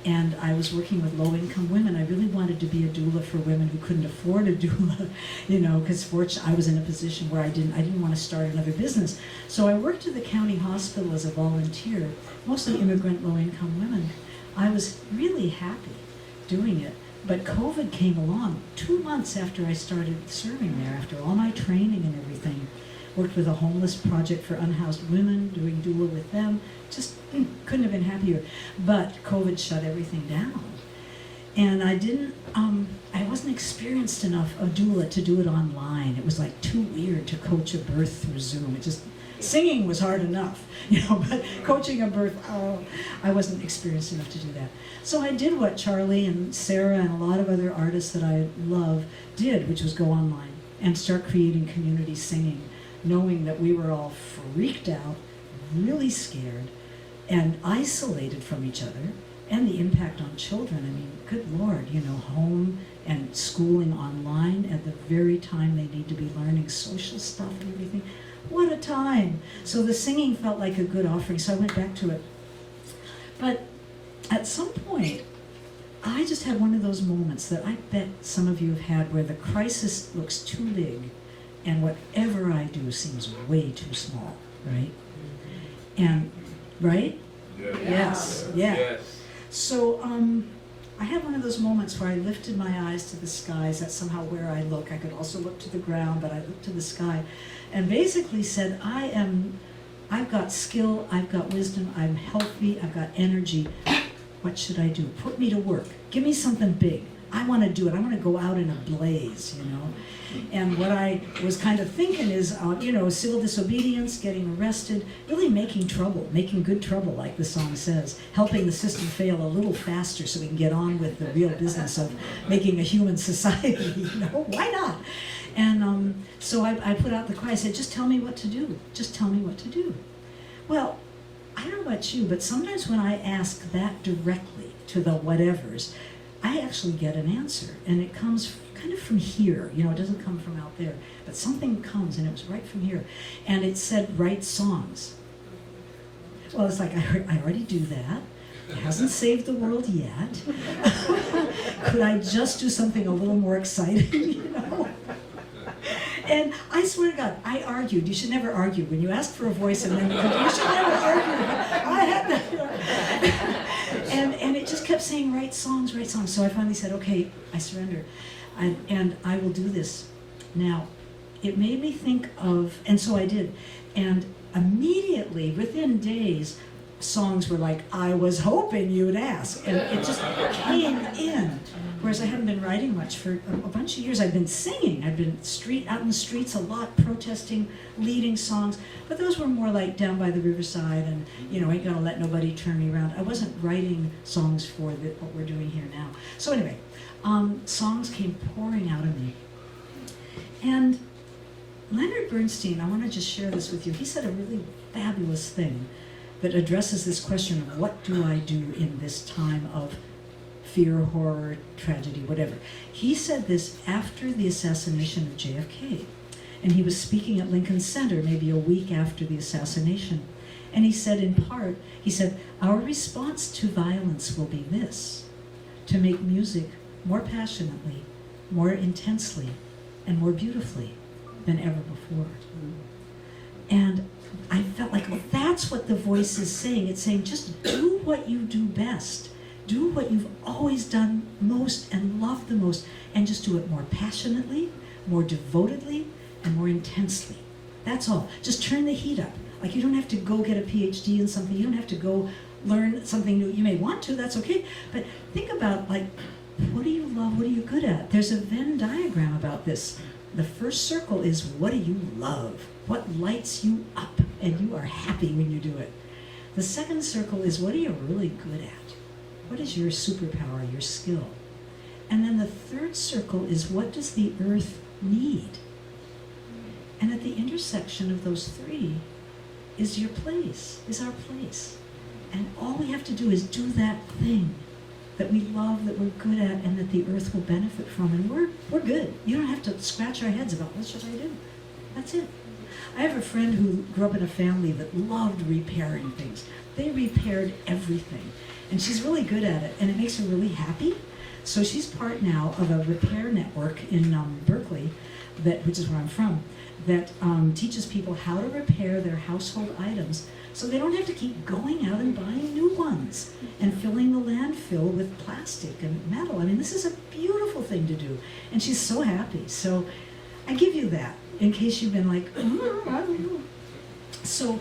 And I was working with low-income women. I really wanted to be a doula for women who couldn't afford a doula, because fortunately I was in a position where I didn't want to start another business. So I worked at the county hospital as a volunteer, mostly immigrant low-income women. I was really happy doing it. But COVID came along 2 months after I started serving there, after all my training and everything. Worked with a homeless project for unhoused women, doing doula with them. Just couldn't have been happier. But COVID shut everything down. And I wasn't experienced enough a doula to do it online. It was like too weird to coach a birth through Zoom. Singing was hard enough, but coaching a birth, I wasn't experienced enough to do that. So I did what Charlie and Sarah and a lot of other artists that I love did, which was go online and start creating community singing, knowing that we were all freaked out, really scared, and isolated from each other, and the impact on children. I mean, good Lord, home and schooling online at the very time they need to be learning social stuff and everything. What a time. So the singing felt like a good offering, so I went back to it. But at some point, I just had one of those moments that I bet some of you have had where the crisis looks too big and whatever I do seems way too small, right? And, right? Yes. Yeah. Yes. So I had one of those moments where I lifted my eyes to the skies. That's somehow where I look. I could also look to the ground, but I looked to the sky and basically said, I've got skill, I've got wisdom, I'm healthy, I've got energy. What should I do? Put me to work. Give me something big. I want to do it. I want to go out in a blaze, And what I was kind of thinking is, civil disobedience, getting arrested, really making trouble, making good trouble, like the song says, helping the system fail a little faster so we can get on with the real business of making a human society, Why not? And so I put out the cry. I said, just tell me what to do. Just tell me what to do. Well, I don't know about you, but sometimes when I ask that directly to the whatevers, I actually get an answer, and it comes kind of from here. It doesn't come from out there, but something comes, and it was right from here. And it said, write songs. Well, it's like, I already do that. It hasn't saved the world yet. Could I just do something a little more exciting, And I swear to God, I argued. You should never argue. When you ask for a voice and then you should never argue. I had that. And it just kept saying, write songs, write songs. So I finally said, okay, I surrender. And I will do this. Now, it made me think of, and so I did. And immediately, within days, songs were like, I was hoping you'd ask. And it just came in. Whereas I haven't been writing much for a bunch of years. I've been singing. I've been out in the streets a lot, protesting, leading songs. But those were more like down by the riverside and, ain't gonna let nobody turn me around. I wasn't writing songs for what we're doing here now. So anyway, songs came pouring out of me. And Leonard Bernstein, I want to just share this with you. He said a really fabulous thing that addresses this question of what do I do in this time of fear, horror, tragedy, whatever. He said this after the assassination of JFK. And he was speaking at Lincoln Center maybe a week after the assassination. And he said in part, he said, our response to violence will be this: to make music more passionately, more intensely, and more beautifully than ever before. And I felt like, well, that's what the voice is saying. It's saying, just do what you do best. Do what you've always done most and loved the most, and just do it more passionately, more devotedly, and more intensely. That's all. Just turn the heat up. Like, you don't have to go get a PhD in something. You don't have to go learn something new. You may want to, that's okay. But think about, like, what do you love? What are you good at? There's a Venn diagram about this. The first circle is, what do you love? What lights you up and you are happy when you do it? The second circle is, what are you really good at? What is your superpower, your skill? And then the third circle is, what does the earth need? And at the intersection of those three is your place, is our place. And all we have to do is do that thing that we love, that we're good at, and that the earth will benefit from. And we're good. You don't have to scratch our heads about, what should I do? That's it. I have a friend who grew up in a family that loved repairing things. They repaired everything. And she's really good at it, and it makes her really happy. So she's part now of a repair network in Berkeley, which is where I'm from, that teaches people how to repair their household items so they don't have to keep going out and buying new ones and filling the landfill with plastic and metal. I mean, this is a beautiful thing to do. And she's so happy. So I give you that in case you've been like, I don't know. So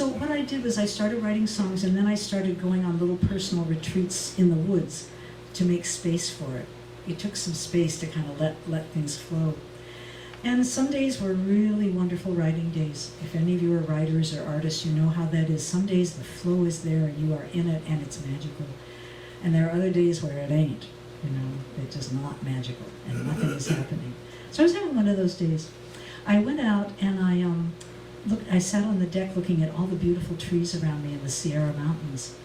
what I did was I started writing songs, and then I started going on little personal retreats in the woods to make space for it. It took some space to kind of let things flow. And some days were really wonderful writing days. If any of you are writers or artists, you know how that is. Some days the flow is there, you are in it, and it's magical. And there are other days where it ain't, it's just not magical, and nothing is happening. So I was having one of those days. I went out and I sat on the deck looking at all the beautiful trees around me in the Sierra Mountains,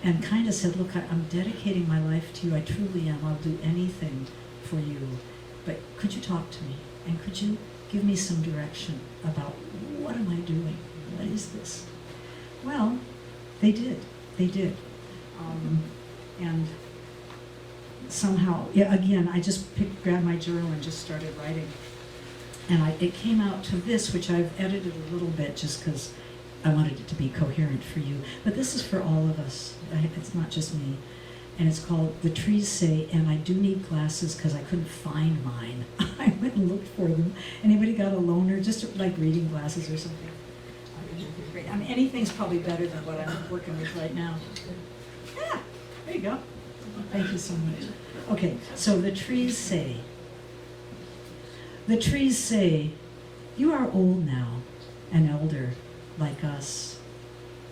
and kind of said, look, I'm dedicating my life to you. I truly am. I'll do anything for you. But could you talk to me? And could you give me some direction about, what am I doing? What is this? Well, they did. They did. And somehow, again, I just grabbed my journal and just started writing. And it came out to this, which I've edited a little bit just because I wanted it to be coherent for you. But this is for all of us. It's not just me. And it's called The Trees Say, and I do need glasses because I couldn't find mine. I went and looked for them. Anybody got a loaner? Just like reading glasses or something? I mean, anything's probably better than what I'm working with right now. Yeah, there you go. Thank you so much. Okay, so The Trees Say. The trees say, you are old now, an elder like us.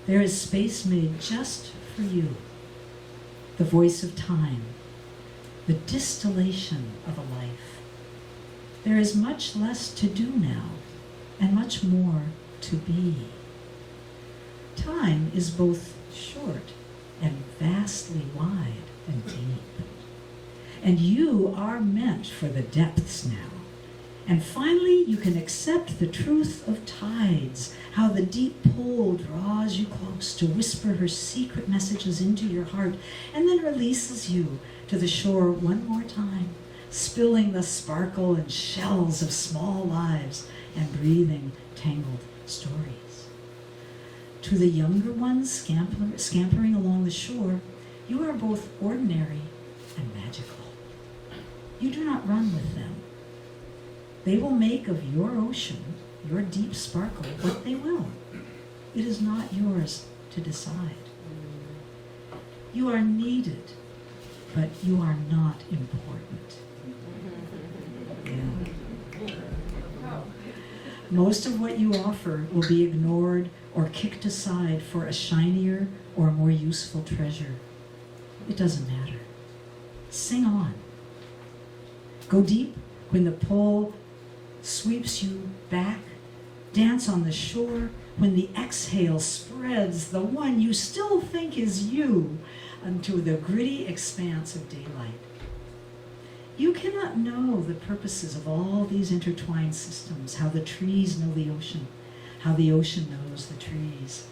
There is space made just for you. The voice of time, the distillation of a life. There is much less to do now, and much more to be. Time is both short and vastly wide and deep. And you are meant for the depths now. And finally, you can accept the truth of tides, how the deep pull draws you close to whisper her secret messages into your heart, and then releases you to the shore one more time, spilling the sparkle and shells of small lives and breathing tangled stories. To the younger ones scampering along the shore, you are both ordinary and magical. You do not run with them. They will make of your ocean, your deep sparkle, what they will. It is not yours to decide. You are needed, but you are not important. Yeah. Most of what you offer will be ignored or kicked aside for a shinier or more useful treasure. It doesn't matter. Sing on. Go deep when the pull sweeps you back. Dance on the shore when the exhale spreads the one you still think is you unto the gritty expanse of daylight. You cannot know the purposes of all these intertwined systems, how the trees know the ocean, how the ocean knows the trees,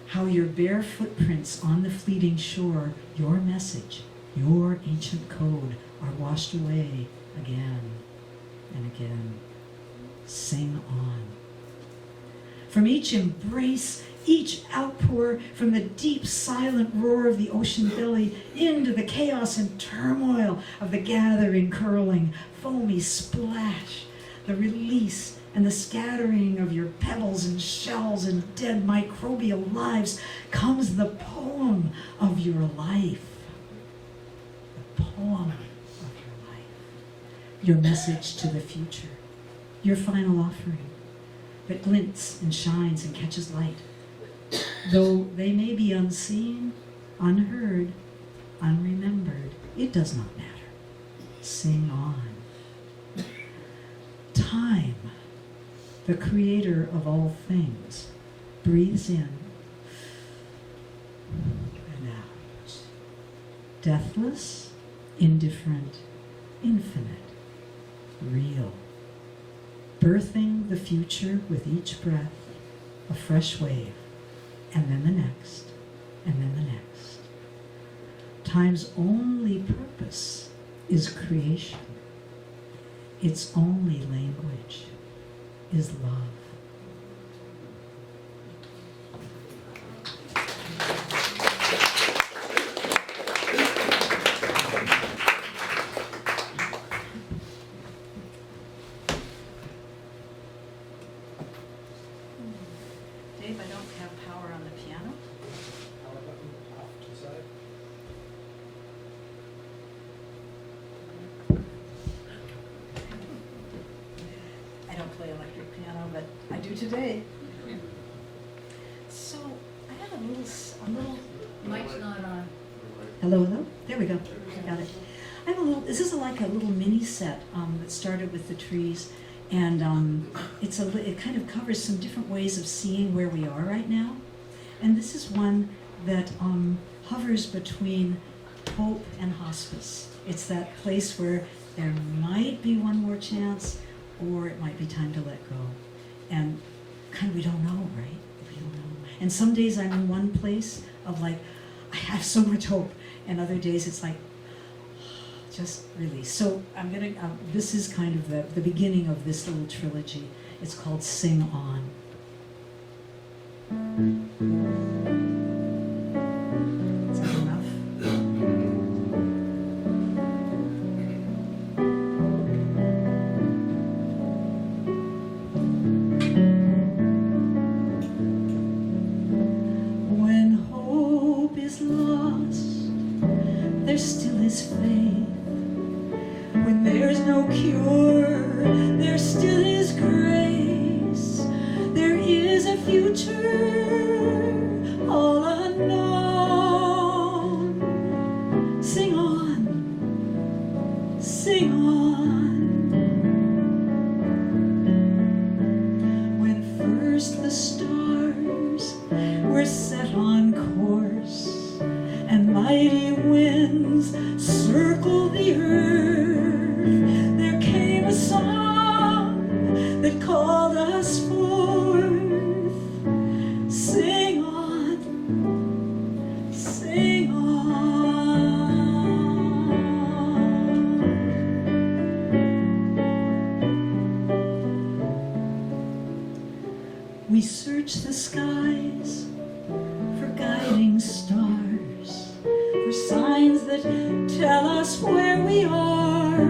how your bare footprints on the fleeting shore, your message, your ancient code, are washed away again and again. Sing on. From each embrace, each outpour, from the deep silent roar of the ocean belly into the chaos and turmoil of the gathering, curling, foamy splash, the release and the scattering of your pebbles and shells and dead microbial lives, comes the poem of your life. The poem of your life. Your message to the future. Your final offering that glints and shines and catches light. Though they may be unseen, unheard, unremembered, it does not matter. Sing on. Time, the creator of all things, breathes in and out. Deathless, indifferent, infinite, real. Birthing the future with each breath, a fresh wave, and then the next, and then the next. Time's only purpose is creation. Its only language is love. Dave, I don't have power on the piano. Power button off to the side. I don't play electric piano, but I do today. So I have a little. Mike's not on. Hello, hello. There we go. Got it. I have a little. This is like a little mini set that started with the trees, and it kind of covers some different ways of seeing where we are right now. And this is one that hovers between hope and hospice. It's that place where there might be one more chance, or it might be time to let go. And kind of we don't know, right? We don't know. And some days I'm in one place of like, I have so much hope. And other days it's like, just release. So I'm gonna, this is kind of the beginning of this little trilogy. It's called Sing On. Is that enough? When hope is lost, there still is faith. When there's no cure, there still is grace. There is a future all unknown. Sing on, sing on. When first the stars were set on course and mighty winds circled the earth, there came a song that called us forth. Sing on, sing on. We search the skies for guiding stars, for signs that tell us where we are.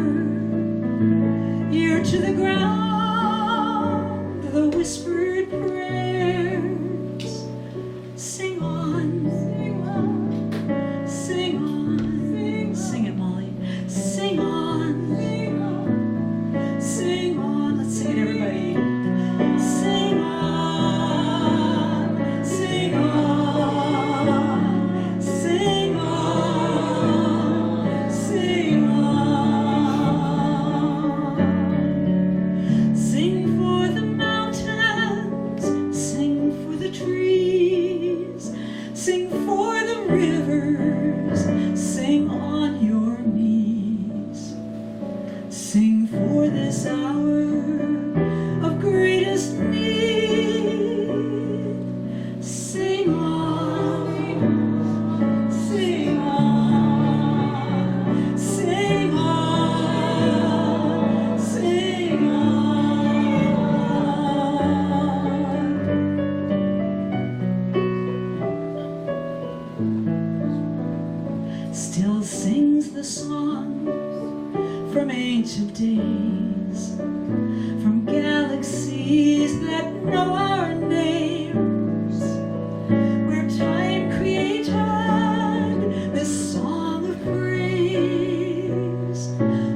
Ear to the ground, the whispered prayers. Sing on, sing on, sing on. Sing it, Molly. Sing on, sing on, sing on. Let's sing it, everybody. Sing on, sing on, sing on, sing on. Sing for the mountains days, from galaxies that know our names, where time created this song of praise.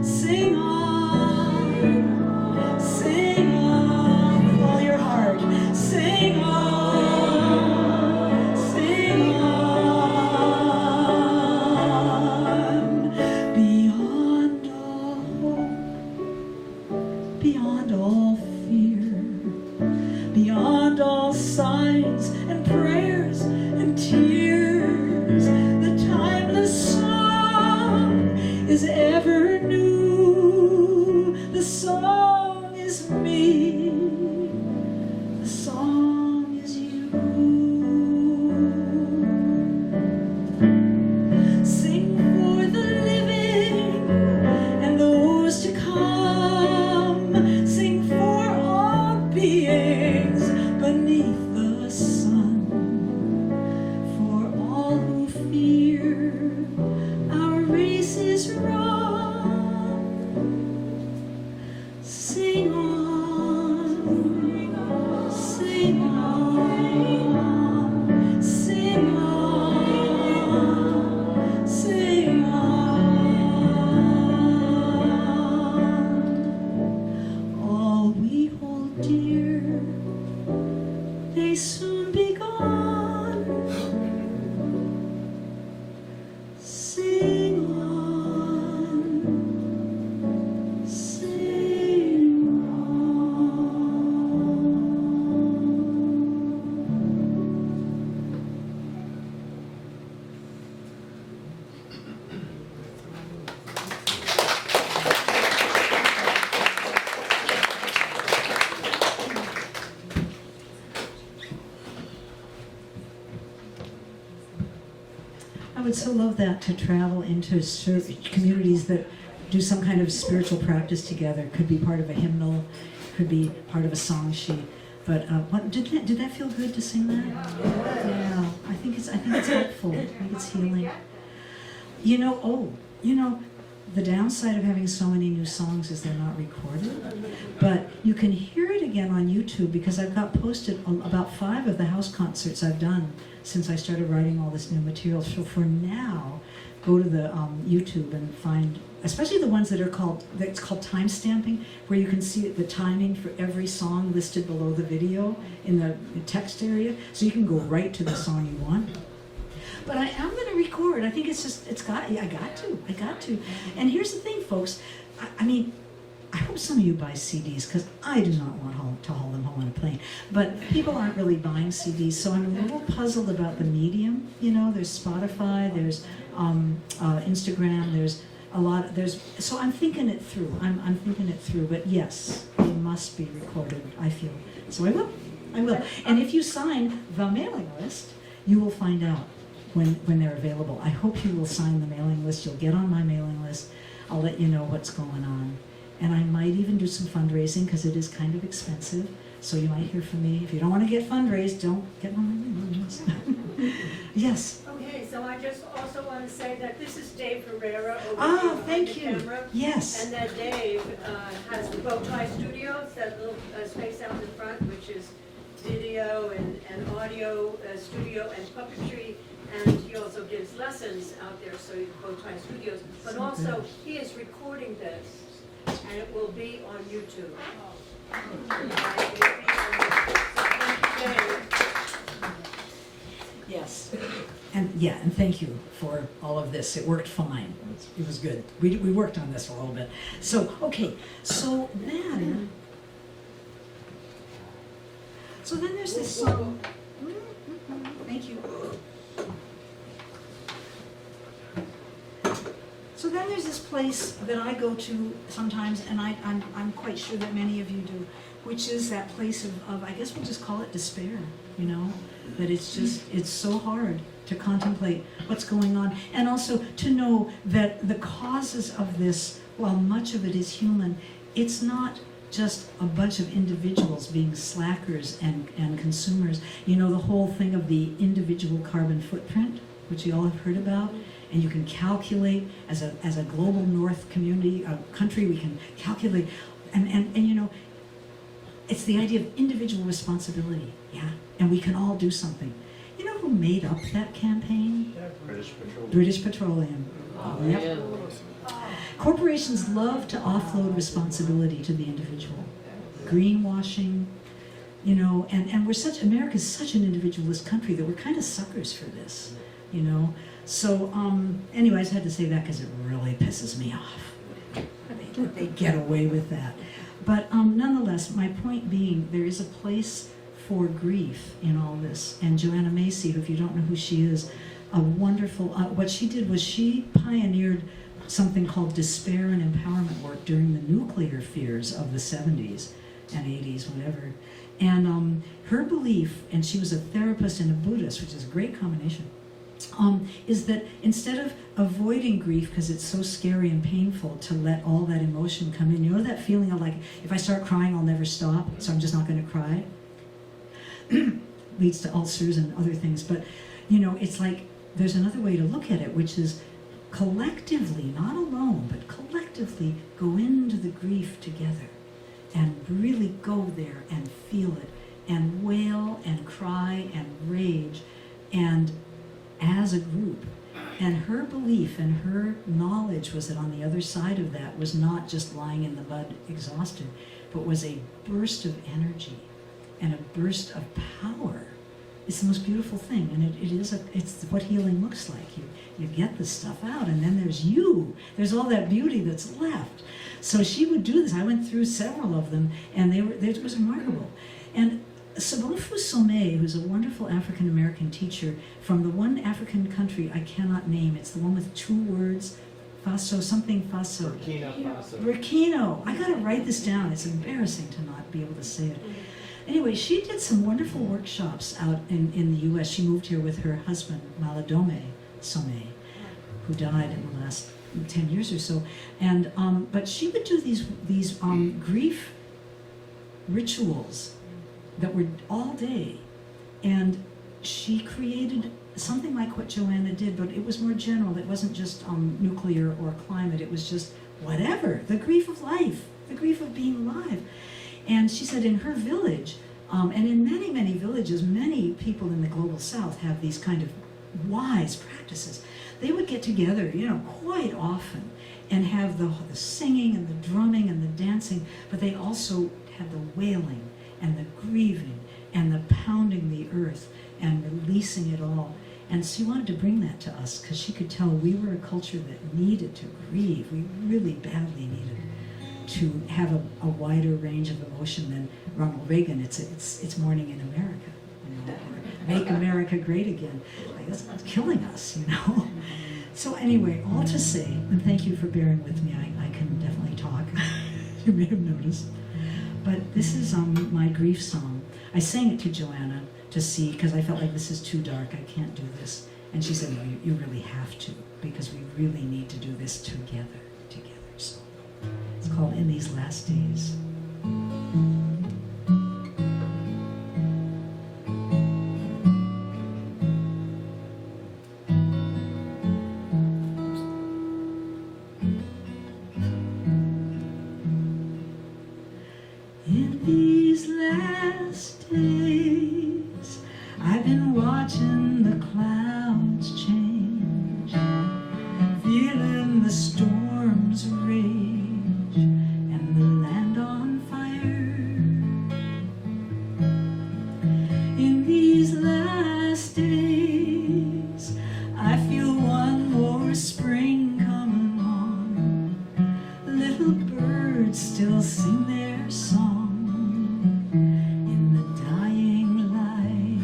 Sing on with all your heart. Sing on, sing on, beyond all hope, beyond all fear, beyond all signs and prayers and tears. The timeless song is ever new. The song is me. The song is you. Sing for the living and those to come. Sing for all beings beneath the sun. For all who fear our race is wrong. Sing on, sing on, sing on, sing on. All we hold dear, they soon be gone. Sing on, sing on. I would so love that, to travel into communities that do some kind of spiritual practice together. Could be part of a hymnal, could be part of a song sheet. But what did that feel good to sing that? Yeah, I think it's helpful. I think it's healing. The downside of having so many new songs is they're not recorded, but you can hear it again on YouTube, because I've got posted about 5 of the house concerts I've done since I started writing all this new material. So for now, go to the YouTube and find, especially the ones that's called time stamping, where you can see the timing for every song listed below the video in the text area, so you can go right to the song you want. But I am going to record. I think I got to. And here's the thing, folks. I mean, I hope some of you buy CDs, because I do not want to haul them home on a plane. But people aren't really buying CDs, so I'm a little puzzled about the medium. There's Spotify, there's Instagram, there's a lot. So I'm thinking it through. I'm thinking it through. But yes, they must be recorded, I feel. So I will. And if you sign the mailing list, you will find out when they're available. I hope you will sign the mailing list. You'll get on my mailing list. I'll let you know what's going on. And I might even do some fundraising, because it is kind of expensive. So you might hear from me. If you don't want to get fundraised, don't get on my mailing list. Yes. Okay, so I just also want to say that this is Dave Herrera over Ah, here behind thank the you. camera. Yes. And that Dave has the BowTie Studios, that little space out in front, which is video and audio studio and puppetry. And he also gives lessons out there, so BowTie Studios. But also, he is recording this, and it will be on YouTube. Yes. And thank you for all of this. It worked fine. It was good. We worked on this for a little bit. So, okay. So then there's this song. Thank you. So then there's this place that I go to sometimes, and I'm quite sure that many of you do, which is that place of I guess we'll just call it despair, that it's so hard to contemplate what's going on, and also to know that the causes of this, while much of it is human, it's not just a bunch of individuals being slackers and consumers. The whole thing of the individual carbon footprint, which you all have heard about, and you can calculate as a global north community, country, we can calculate, and you know, it's the idea of individual responsibility, yeah, and we can all do something. You know who made up that campaign? British Petroleum. British Petroleum. Yep. Corporations love to offload responsibility to the individual. Greenwashing, you know, and America's such an individualist country that we're kind of suckers for this, you know. So, anyway, I just had to say that because it really pisses me off. They get away with that. But nonetheless, my point being, there is a place for grief in all this. And Joanna Macy, who, if you don't know who she is, a wonderful, what she did was she pioneered something called despair and empowerment work during the nuclear fears of the 70s and 80s, whatever. And her belief, and she was a therapist and a Buddhist, which is a great combination, is that instead of avoiding grief because it's so scary and painful, to let all that emotion come in. You know that feeling of like, if I start crying, I'll never stop, so I'm just not going to cry? Leads to ulcers and other things. But, you know, it's like there's another way to look at it, which is collectively, not alone, but collectively go into the grief together and really go there and feel it and wail and cry and rage and as a group. And her belief and her knowledge was that on the other side of that was not just lying in the mud exhausted, but was a burst of energy and a burst of power. It's the most beautiful thing, and it's what healing looks like. You get the stuff out, and then there's you. There's all that beauty that's left. So she would do this. I went through several of them, and it was remarkable. And Sobonfu Somé, who's a wonderful African-American teacher from the one African country I cannot name, it's the one with 2 words, Faso, something Faso. Burkina Faso. Burkina. I gotta write this down. It's embarrassing to not be able to say it. Anyway, she did some wonderful workshops out in the U.S. She moved here with her husband, Maladome Somé, who died in the last 10 years or so. And but she would do these grief rituals that were all day, and she created something like what Joanna did, but it was more general. It wasn't just nuclear or climate. It was just whatever, the grief of life, the grief of being alive. And she said in her village, and in many, many villages, many people in the global south have these kind of wise practices. They would get together, you know, quite often and have the singing and the drumming and the dancing, but they also had the wailing and the grieving and the pounding the earth and releasing it all. And she wanted to bring that to us because she could tell we were a culture that needed to grieve. We really badly needed to have a wider range of emotion than Ronald Reagan. It's mourning in America, you know, make America great again. Like, that's killing us, you know. So anyway, all to say, and thank you for bearing with me. I can definitely talk. You may have noticed. But this is my grief song. I sang it to Joanna to see, because I felt like this is too dark, I can't do this. And she said, no, you really have to, because we really need to do this together. So it's called In These Last Days. In these last days, I've been watching the clouds change, feeling the storms rage and the land on fire. In these last days, I feel one more spring coming on. Little birds still sing their song in the dying light,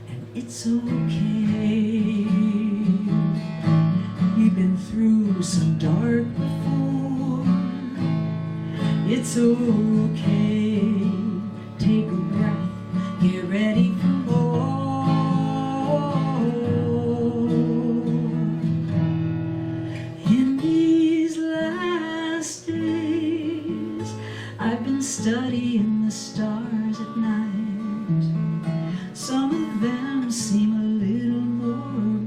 and it's okay. We've been through some dark before. It's okay. Take a breath, get ready for more. In these last days, I've been studying the stars at night. Some of them seem a little more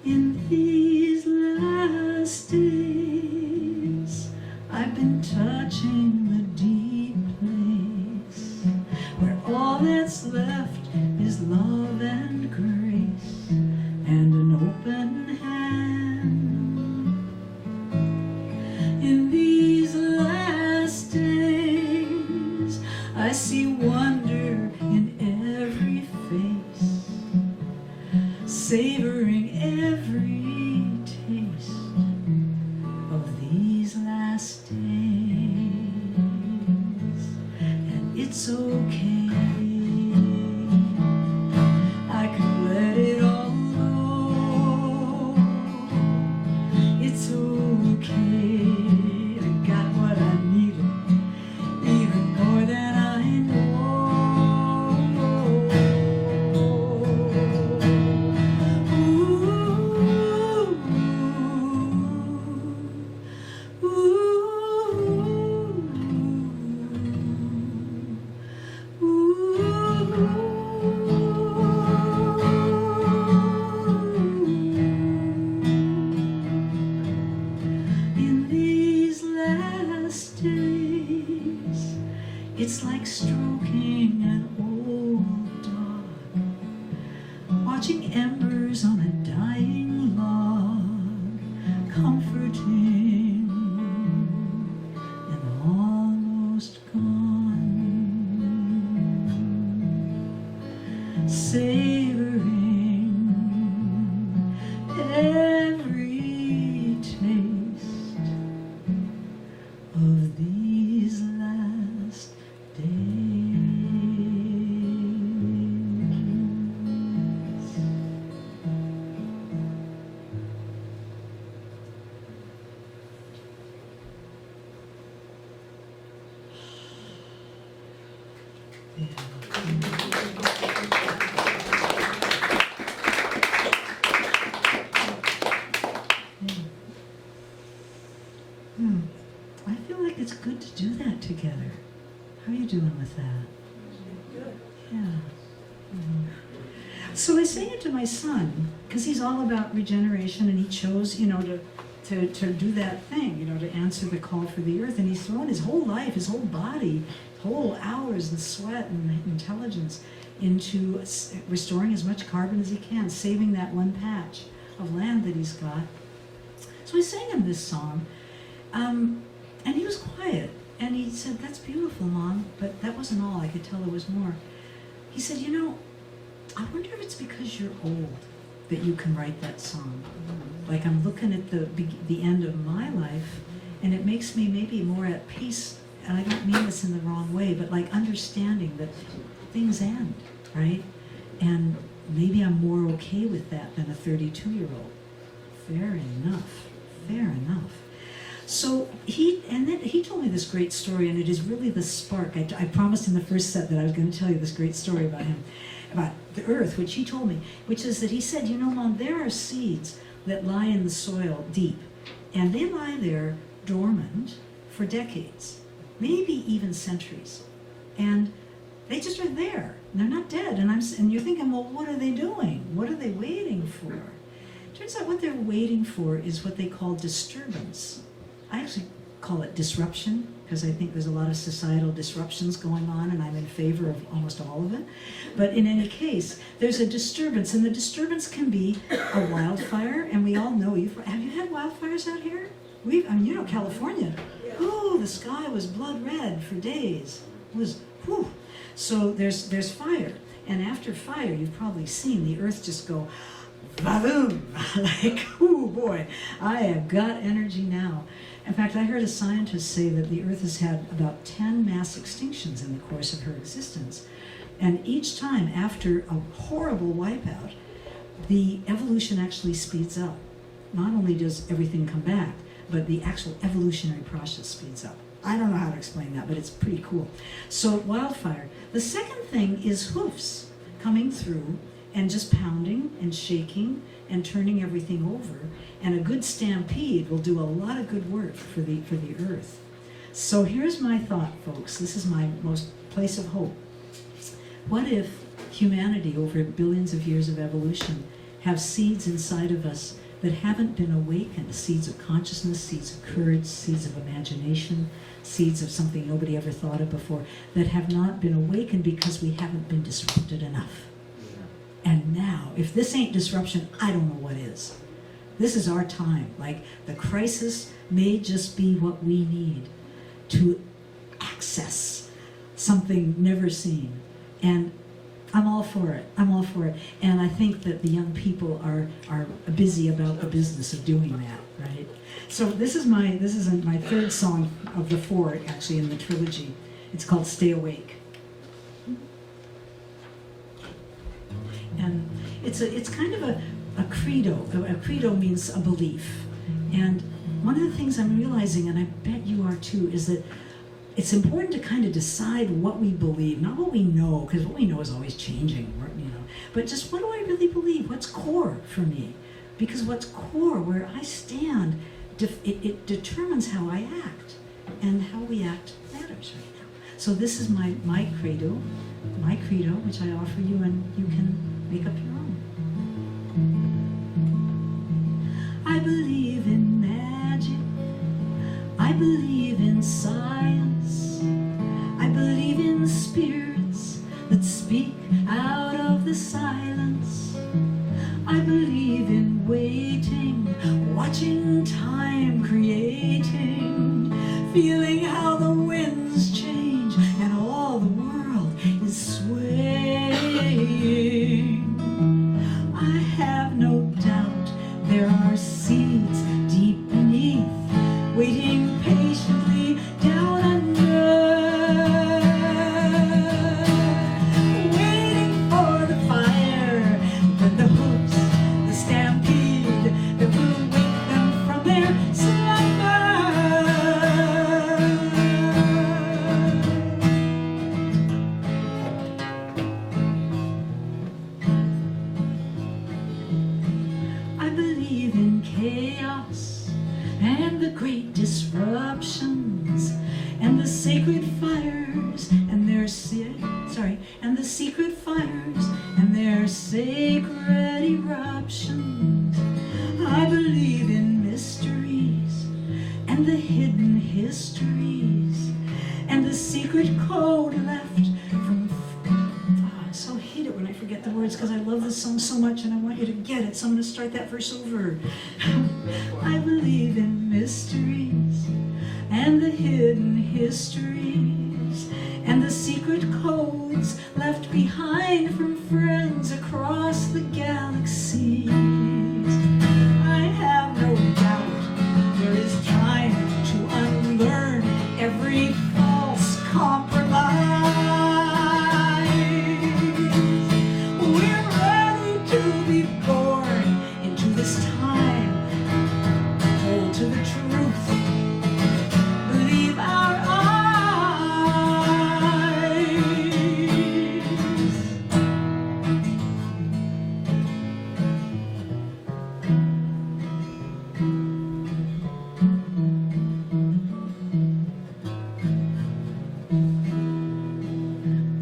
In these last days, I've been touching the deep place where all that's left is love and grace and an open hand. In these last days, I see wonder in every face, savoring every taste of these last days. And it's okay, I can let it all go. It's okay, I got what I needed, even more than I know. In these last days, it's like stroking an old dog, watching embers on a dying log, comforting and almost gone, savoring every taste of these last days. I feel like it's good to do that together. How are you doing with that? Good. Yeah. So I sang it to my son because he's all about regeneration, and he chose, to do that thing, to answer the call for the earth. And he's thrown his whole life, his whole body, whole hours and sweat and intelligence into restoring as much carbon as he can, saving that one patch of land that he's got. So I sang him this song, and he was quiet. And he said, "That's beautiful, Mom," but that wasn't all. I could tell there was more. He said, "I wonder if it's because you're old that you can write that song. Like, I'm looking at the end of my life, and it makes me maybe more at peace, and I don't mean this in the wrong way, but like understanding that things end, right? And maybe I'm more okay with that than a 32-year-old. Fair enough, fair enough." So he told me this great story, and it is really the spark. I promised in the first set that I was going to tell you this great story about him, about the earth, which he told me, which is that he said, Mom, there are seeds that lie in the soil deep, and they lie there dormant for decades, maybe even centuries, and they just are there. They're not dead, and you're thinking, well, what are they doing? What are they waiting for? Turns out what they're waiting for is what they call disturbance. I actually call it disruption, because I think there's a lot of societal disruptions going on, and I'm in favor of almost all of it. But in any case, there's a disturbance, and the disturbance can be a wildfire, and we all know, have you had wildfires out here? California. Ooh, the sky was blood red for days. It was, whew. So there's fire, and after fire, you've probably seen the earth just go, ba-boom, like, oh boy, I have got energy now. In fact, I heard a scientist say that the Earth has had about 10 mass extinctions in the course of her existence. And each time after a horrible wipeout, the evolution actually speeds up. Not only does everything come back, but the actual evolutionary process speeds up. I don't know how to explain that, but it's pretty cool. So wildfire. The second thing is hoofs coming through and just pounding and shaking and turning everything over. And a good stampede will do a lot of good work for the earth. So here's my thought, folks. This is my most place of hope. What if humanity, over billions of years of evolution, have seeds inside of us that haven't been awakened, seeds of consciousness, seeds of courage, seeds of imagination, seeds of something nobody ever thought of before, that have not been awakened because we haven't been disrupted enough. And now, if this ain't disruption, I don't know what is. This is our time. Like, the crisis may just be what we need to access something never seen. And I'm all for it. I'm all for it. And I think that the young people are busy about the business of doing that, right? So this is my third song of the four, actually, in the trilogy. It's called Stay Awake. And it's kind of a credo. A credo means a belief. And one of the things I'm realizing, and I bet you are too, is that it's important to kind of decide what we believe, not what we know, because what we know is always changing, you know. But just what do I really believe? What's core for me? Because what's core, where I stand, it determines how I act, and how we act matters right now. So this is my credo, which I offer you, and you can make up your own. I believe in magic. I believe in science. I believe in spirits that speak out of the silence. I believe in waiting, watching time creating, feeling how the winds change and all the world is swaying. I have no doubt there are seeds deep beneath, waiting patiently down under, waiting for the fire, the hooks, the stampede that will wake them from their slumber. I believe in chaos and the great disruptions and the sacred fires and their and the secret fires and their sacred eruptions. I believe in mysteries and the hidden histories and the secret code left from I so hate it when I forget the words, because I love this song so much and I want you to get it, so I'm going to start that verse over. I believe in mysteries and the hidden histories and the secret codes left behind from friends across the galaxies. I have no doubt there is time to unlearn every false compromise. We're ready to be born into this time. Hold to the truth. Believe our eyes.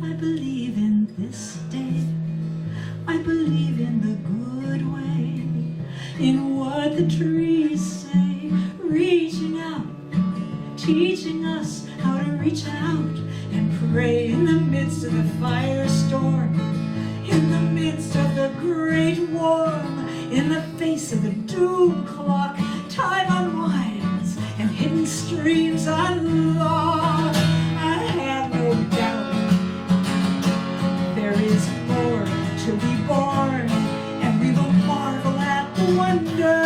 I believe in this day. I believe in the good way, in what the trees say, reaching out, teaching us how to reach out and pray in the midst of the firestorm, in the midst of the great warm, in the face of the doom clock. Time unwinds and hidden streams unlock. I have no doubt there is more to be born, and we will marvel at the wonder.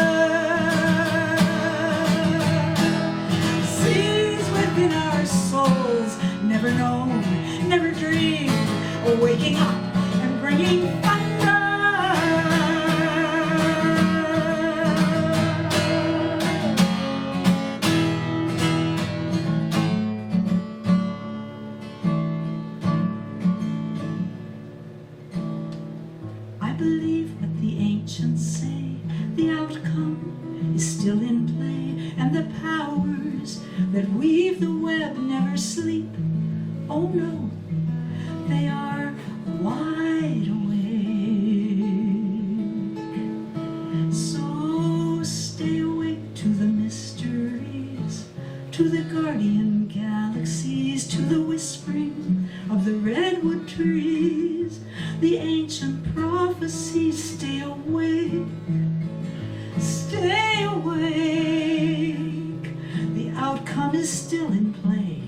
Seeds within our souls, never known, never dreamed, waking up and bringing thunder. I believe what the ancients say, the outcome is still in play, and the powers that weave the web sleep. Oh no, they are wide awake. So stay awake to the mysteries, to the guardian galaxies, to the whispering of the redwood trees, the ancient prophecies. Stay awake, stay awake. The outcome is still in play.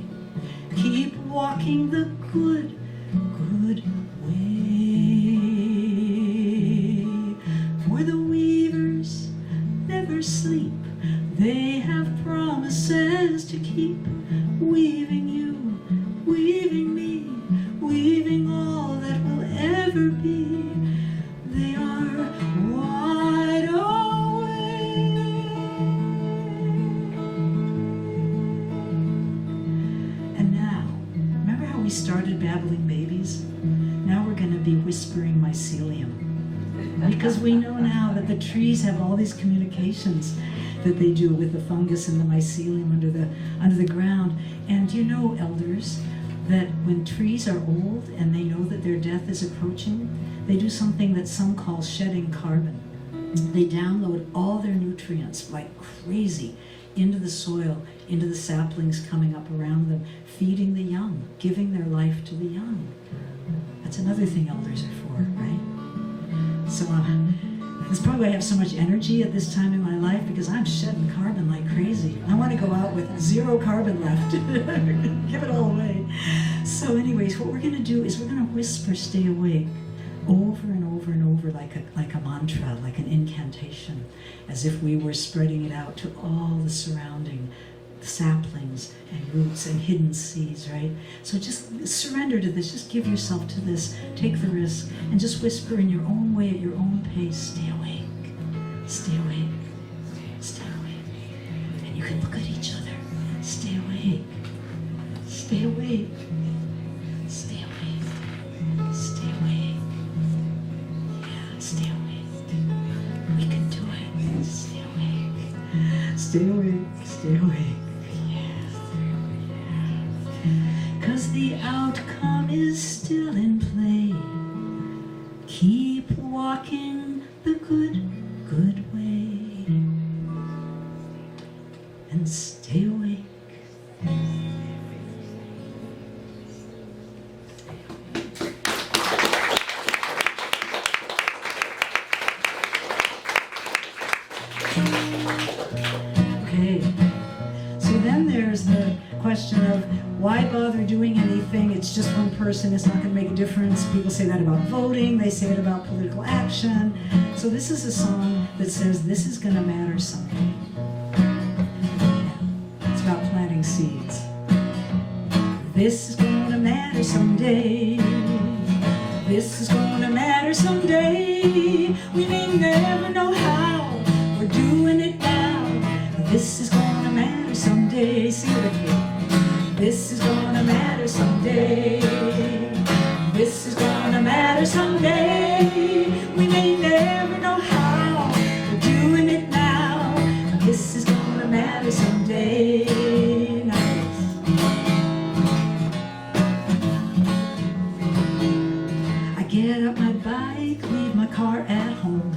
Keep walking the good way. For the weavers never sleep. They have promises to keep. Weaving you, weaving me, weaving all that will ever be. They are wide awake. And now, remember how we started babbling babies? Now we're going to be whispering mycelium. Because we know now that the trees have all these communications that they do with the fungus and the mycelium under the ground. And you know, elders, that when trees are old and they know that their death is approaching, they do something that some call shedding carbon. They download all their nutrients like crazy into the soil, into the saplings coming up around them, feeding the young, giving their life to the young. That's another thing elders are for, right? So that's probably why I have so much energy at this time in my life, because I'm shedding carbon like crazy. I want to go out with 0 carbon left. Give it all away. So anyways, what we're going to do is we're going to whisper stay awake over and over and over like a mantra, like an incantation, as if we were spreading it out to all the surrounding saplings and roots and hidden seeds, right? So just surrender to this, just give yourself to this, take the risk, and just whisper in your own way, at your own pace, stay awake, stay awake, stay awake. And you can look at each other, stay awake, stay awake, stay awake, stay awake, yeah, stay awake, we can do it, stay awake, stay awake, stay awake. 'Cause the outcome is still in play. Keep walking the good way. And stay awake. Okay. So then there's the question of why bother doing anything? It's just one person, it's not going to make a difference. People say that about voting, they say it about political action. So this is a song that says this is going to matter someday. It's about planting seeds. This is going to matter someday. This is going to matter someday. We may never know how. We're doing it now. This is going to matter someday. Sing it with me. This is gonna matter someday. This is gonna matter someday. We may never know how. We're doing it now. This is gonna matter someday. Nice. I get up my bike, leave my car at home,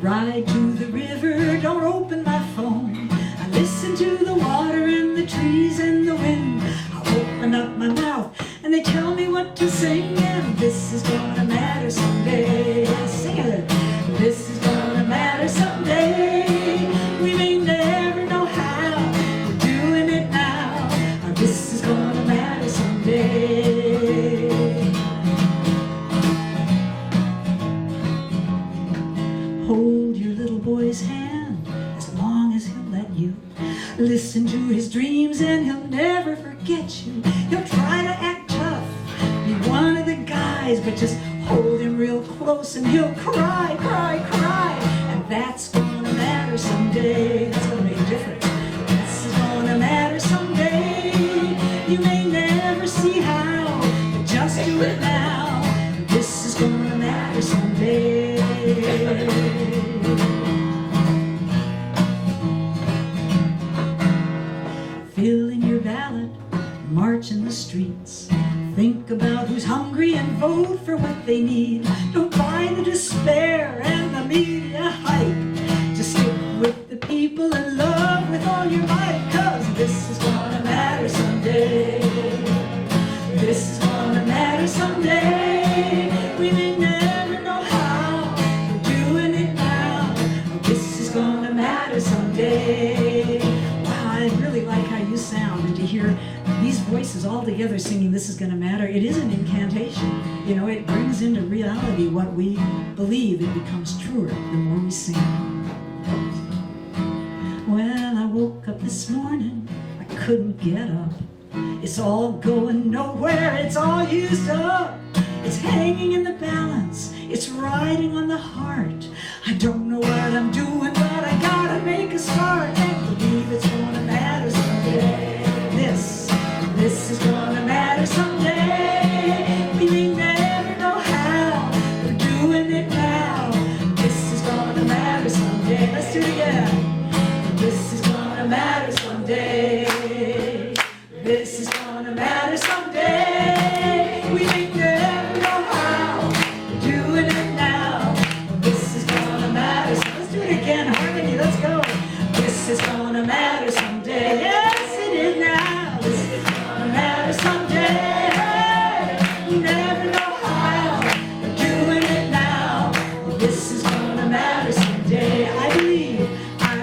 ride to the river, don't open my phone. I listen to the water and the trees and the wind. Open up my mouth and they tell me what to sing, and this is gonna matter someday. Sing it. This is gonna matter someday. We may never know how. We're doing it now. This is gonna matter someday. Hold your little boy's hand as long as he'll let you. Listen to his dreams and he'll never forget you. He'll try to act tough, be one of the guys, but just hold him real close and he'll cry, cry, cry. And that's gonna matter someday. That's gonna make a difference. This is gonna matter someday. You may never see how, but just do it now. This is gonna matter someday. Fill in your ballot, march watching the streets. Think about who's hungry and vote for what they need. Don't buy the despair and the media hype. Just stick with the people and love with all your might, 'cause this is gonna matter someday. This is gonna matter someday. We may never know how, we're doing it now. This is gonna matter someday. Wow, I really like how you sound, and to hear these voices all together singing This Is Gonna Matter. It is an incantation. You know, it brings into reality what we believe. It becomes truer the more we sing. Well, I woke up this morning, I couldn't get up. It's all going nowhere, it's all used up. It's hanging in the balance, it's riding on the heart. I don't know what I'm doing, but I gotta make a start and believe it's gonna matter someday. This is gonna matter someday. We may never know how, we're doing it now. This is gonna matter someday. Let's do it again. This is gonna matter someday. This is gonna matter someday. We may never know how, we're doing it now. This is gonna matter. So let's do it again, harmony. Let's go. This is gonna matter someday. Yes, it is now. This is gonna matter someday. We never know how, we're doing it now. This is gonna matter someday. I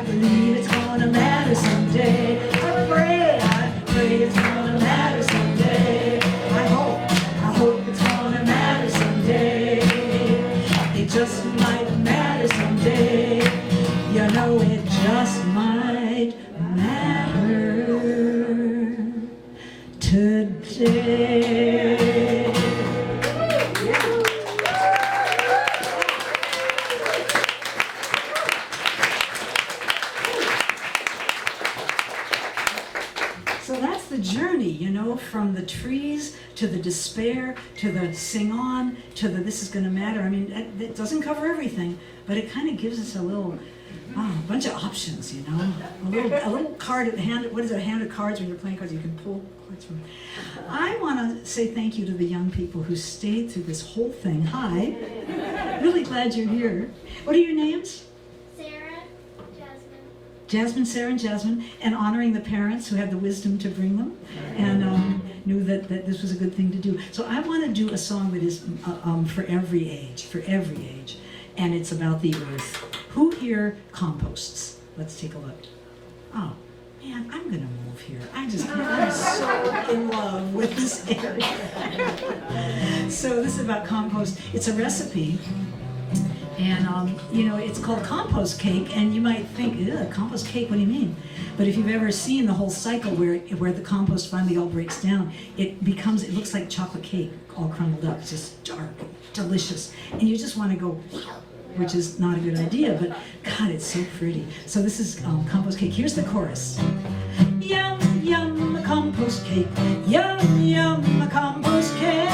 believe it's gonna matter someday. I pray it's gonna matter someday. I hope it's gonna matter someday. It just might matter someday. You know, it just might matter today. So that's the journey, you know, from the trees to the despair to the sing on to the this is going to matter. I mean, it doesn't cover everything, but it kind of gives us a little, bunch of options, you know. A little card, what is it, a hand of cards when you're playing cards, you can pull cards from. I want to say thank you to the young people who stayed through this whole thing. Hi. Really glad you're here. What are your names? Jasmine, Sarah, and Jasmine, and honoring the parents who had the wisdom to bring them and knew that this was a good thing to do. So I want to do a song that is for every age, and it's about the earth. Who here composts? Let's take a look. Oh, man, I'm going to move here. I'm so in love with this area. So this is about compost. It's a recipe. And, you know, it's called compost cake, and you might think, ugh, compost cake, what do you mean? But if you've ever seen the whole cycle where the compost finally all breaks down, it looks like chocolate cake, all crumbled up. It's just dark, delicious. And you just want to go, which is not a good idea, but God, it's so pretty. So this is compost cake. Here's the chorus. Yum, yum, a compost cake. Yum, yum, a compost cake.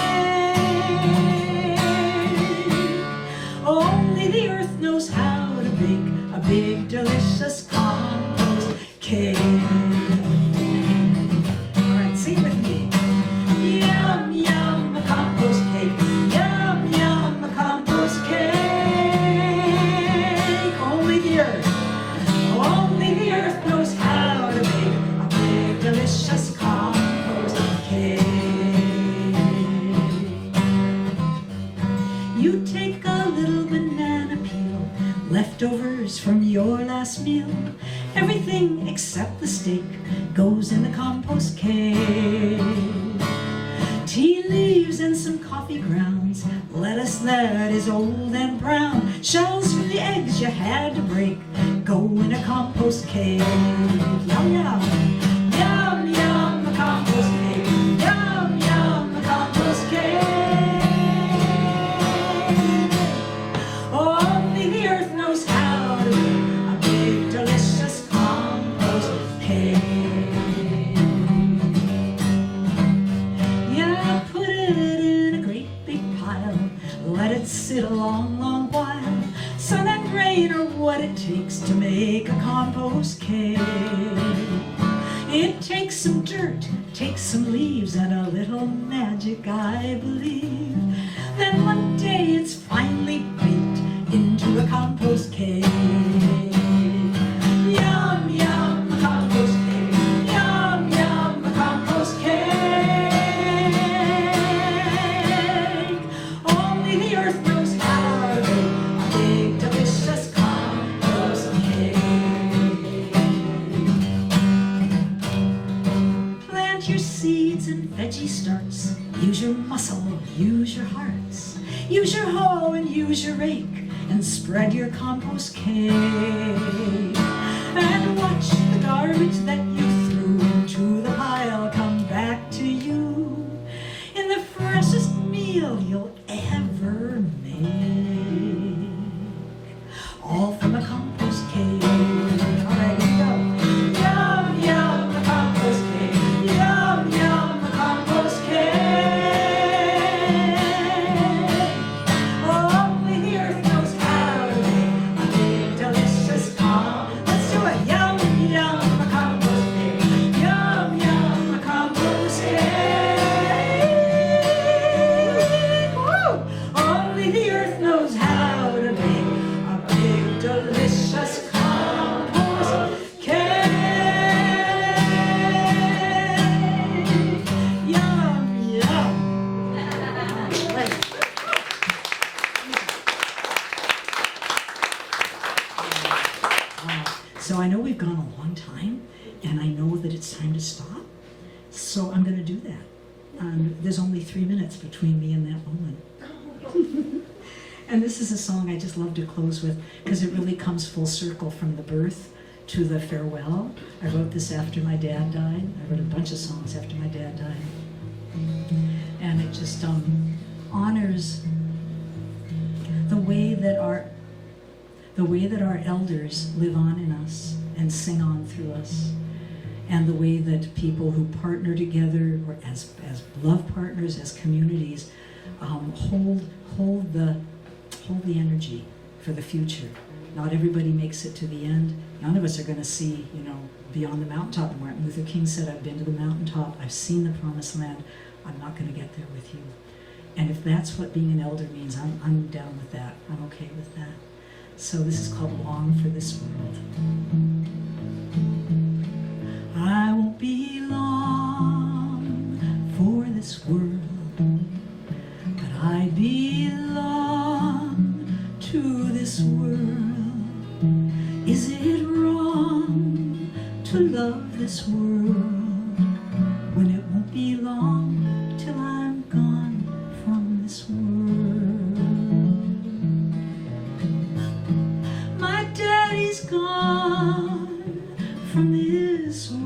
Only the earth knows how to bake a big, delicious compost cake. All right, sing with me. Yum, yum, a compost cake. Yum, yum, a compost cake. Only the earth knows how to bake a big, delicious compost cake. You take a little banana peel, leftovers from your last meal. Everything except the steak goes in the compost cake. Tea leaves and some coffee grounds, lettuce that is old and brown, shells from the eggs you had to break go in a compost cake. Yum, yum, yum, yum, a compost cake. Yum, yum, a compost cake. Only the earth knows how to make a big, delicious compost cake. Yeah, put it in a great big pile, let it sit a long, long while. Sun and rain are what it takes to make a compost cake. It takes some dirt takes some leaves and a little magic, I believe. Then one day it's finally baked into a compost cake. Yum, yum, a compost cake. Yum, yum, a compost cake. Only the earth knows how to make a big, delicious compost cake. Plant your seeds and veggie starts. Use your muscle, use your hearts. Use your hoe and use your rake, and spread your compost cake. And watch the garbage that you threw into the pile come back to you in the freshest meal you'll ever make. All from a compost cake. All right, here we go. Yum, yum, a compost cake. Yum, yum, a compost cake. Only the earth knows how to make a big, delicious compost. Let's do it. Yum, yum, a compost cake. Yum, yum, a compost cake. Woo! Only the earth knows how to make a big, delicious compost cake. Yum, yum. Right. So I know we've gone a long time, and I know that it's time to stop. So I'm going to do that. There's only 3 minutes between me and that moment. And this is a song I just love to close with because it really comes full circle from the birth to the farewell. I wrote this after my dad died. I wrote a bunch of songs after my dad died. And it just honors the way that our elders live on in us and sing on through us, and the way that people who partner together or as love partners, as communities, hold the energy for the future. Not everybody makes it to the end. None of us are going to see, beyond the mountaintop. And Martin Luther King said, "I've been to the mountaintop. I've seen the promised land. I'm not going to get there with you." And if that's what being an elder means, I'm down with that. I'm okay with that. So this is called "Long for This World." I won't be long for this world, but I belong to this world. Is it wrong to love this world when it won't be long till I'm gone from this world? My daddy's gone from this world.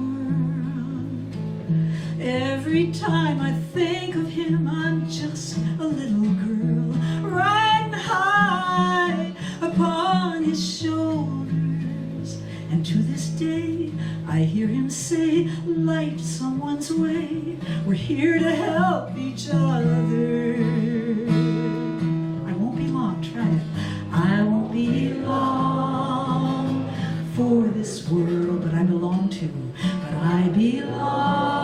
Every time I think of him, I'm just a little girl riding high upon his shoulders. And to this day, I hear him say, "Light someone's way. We're here to help each other." I won't be long, try it. I won't be long for this world, but I belong to. But I belong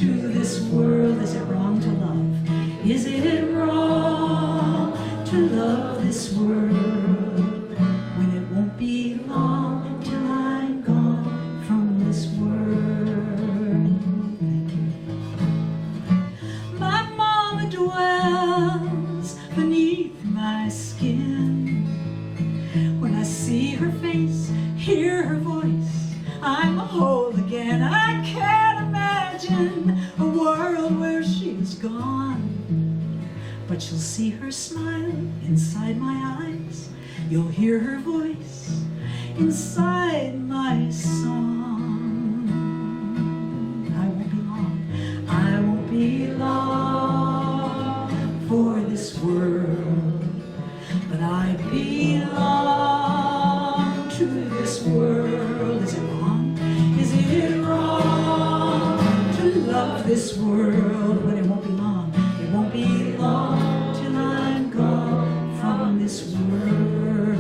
to this world. Is it wrong to love? Is it wrong to love this world when it won't be long till I'm gone from this world? My mama dwells beneath my skin. When I see her face, hear her voice, I'm whole again. I can't imagine a world where she's gone, but you'll see her smile inside my eyes. You'll hear her voice inside my song. I won't be long. I won't be long for this world, but I belong to this world. Is it wrong? Is it wrong to love this world when it won't be long? It won't be long till I'm gone from this world.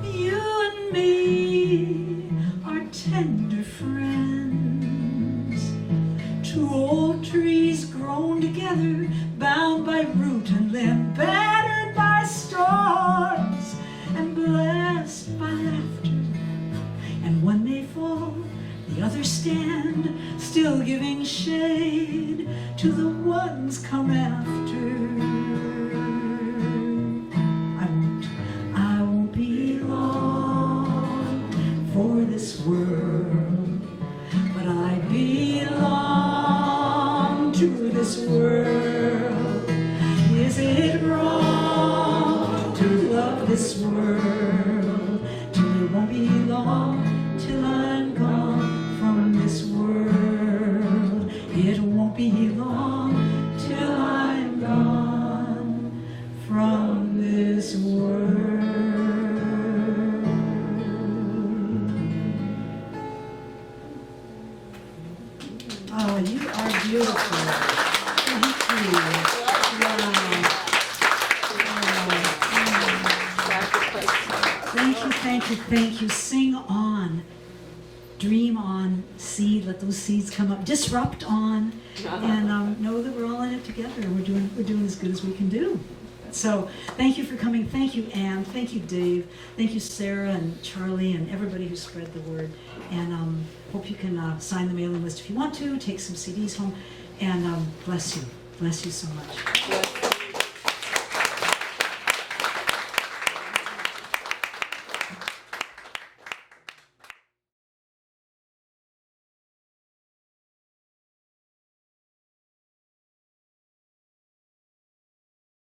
You Two old trees grown together, bound by root and limb, battered by storms and blessed by laughter. And one may fall, the others stand, still giving shade to the ones come after. I won't be long for this world, but I belong to this world. Is it wrong to love this world? Till it won't be long till I'm gone from this world. It won't be long till I'm gone from this world. Oh, you are beautiful. Thank you. Wow. Thank you. Sing on. Dream on. Seed. Let those seeds come up. Disrupt on. And know that we're all in it together. And we're doing as good as we can do. So thank you for coming. Thank you, Anne. Thank you, Dave. Thank you, Sarah and Charlie and everybody who spread the word. And hope you can sign the mailing list if you want to. Take some CDs home. And bless you. Bless you so much.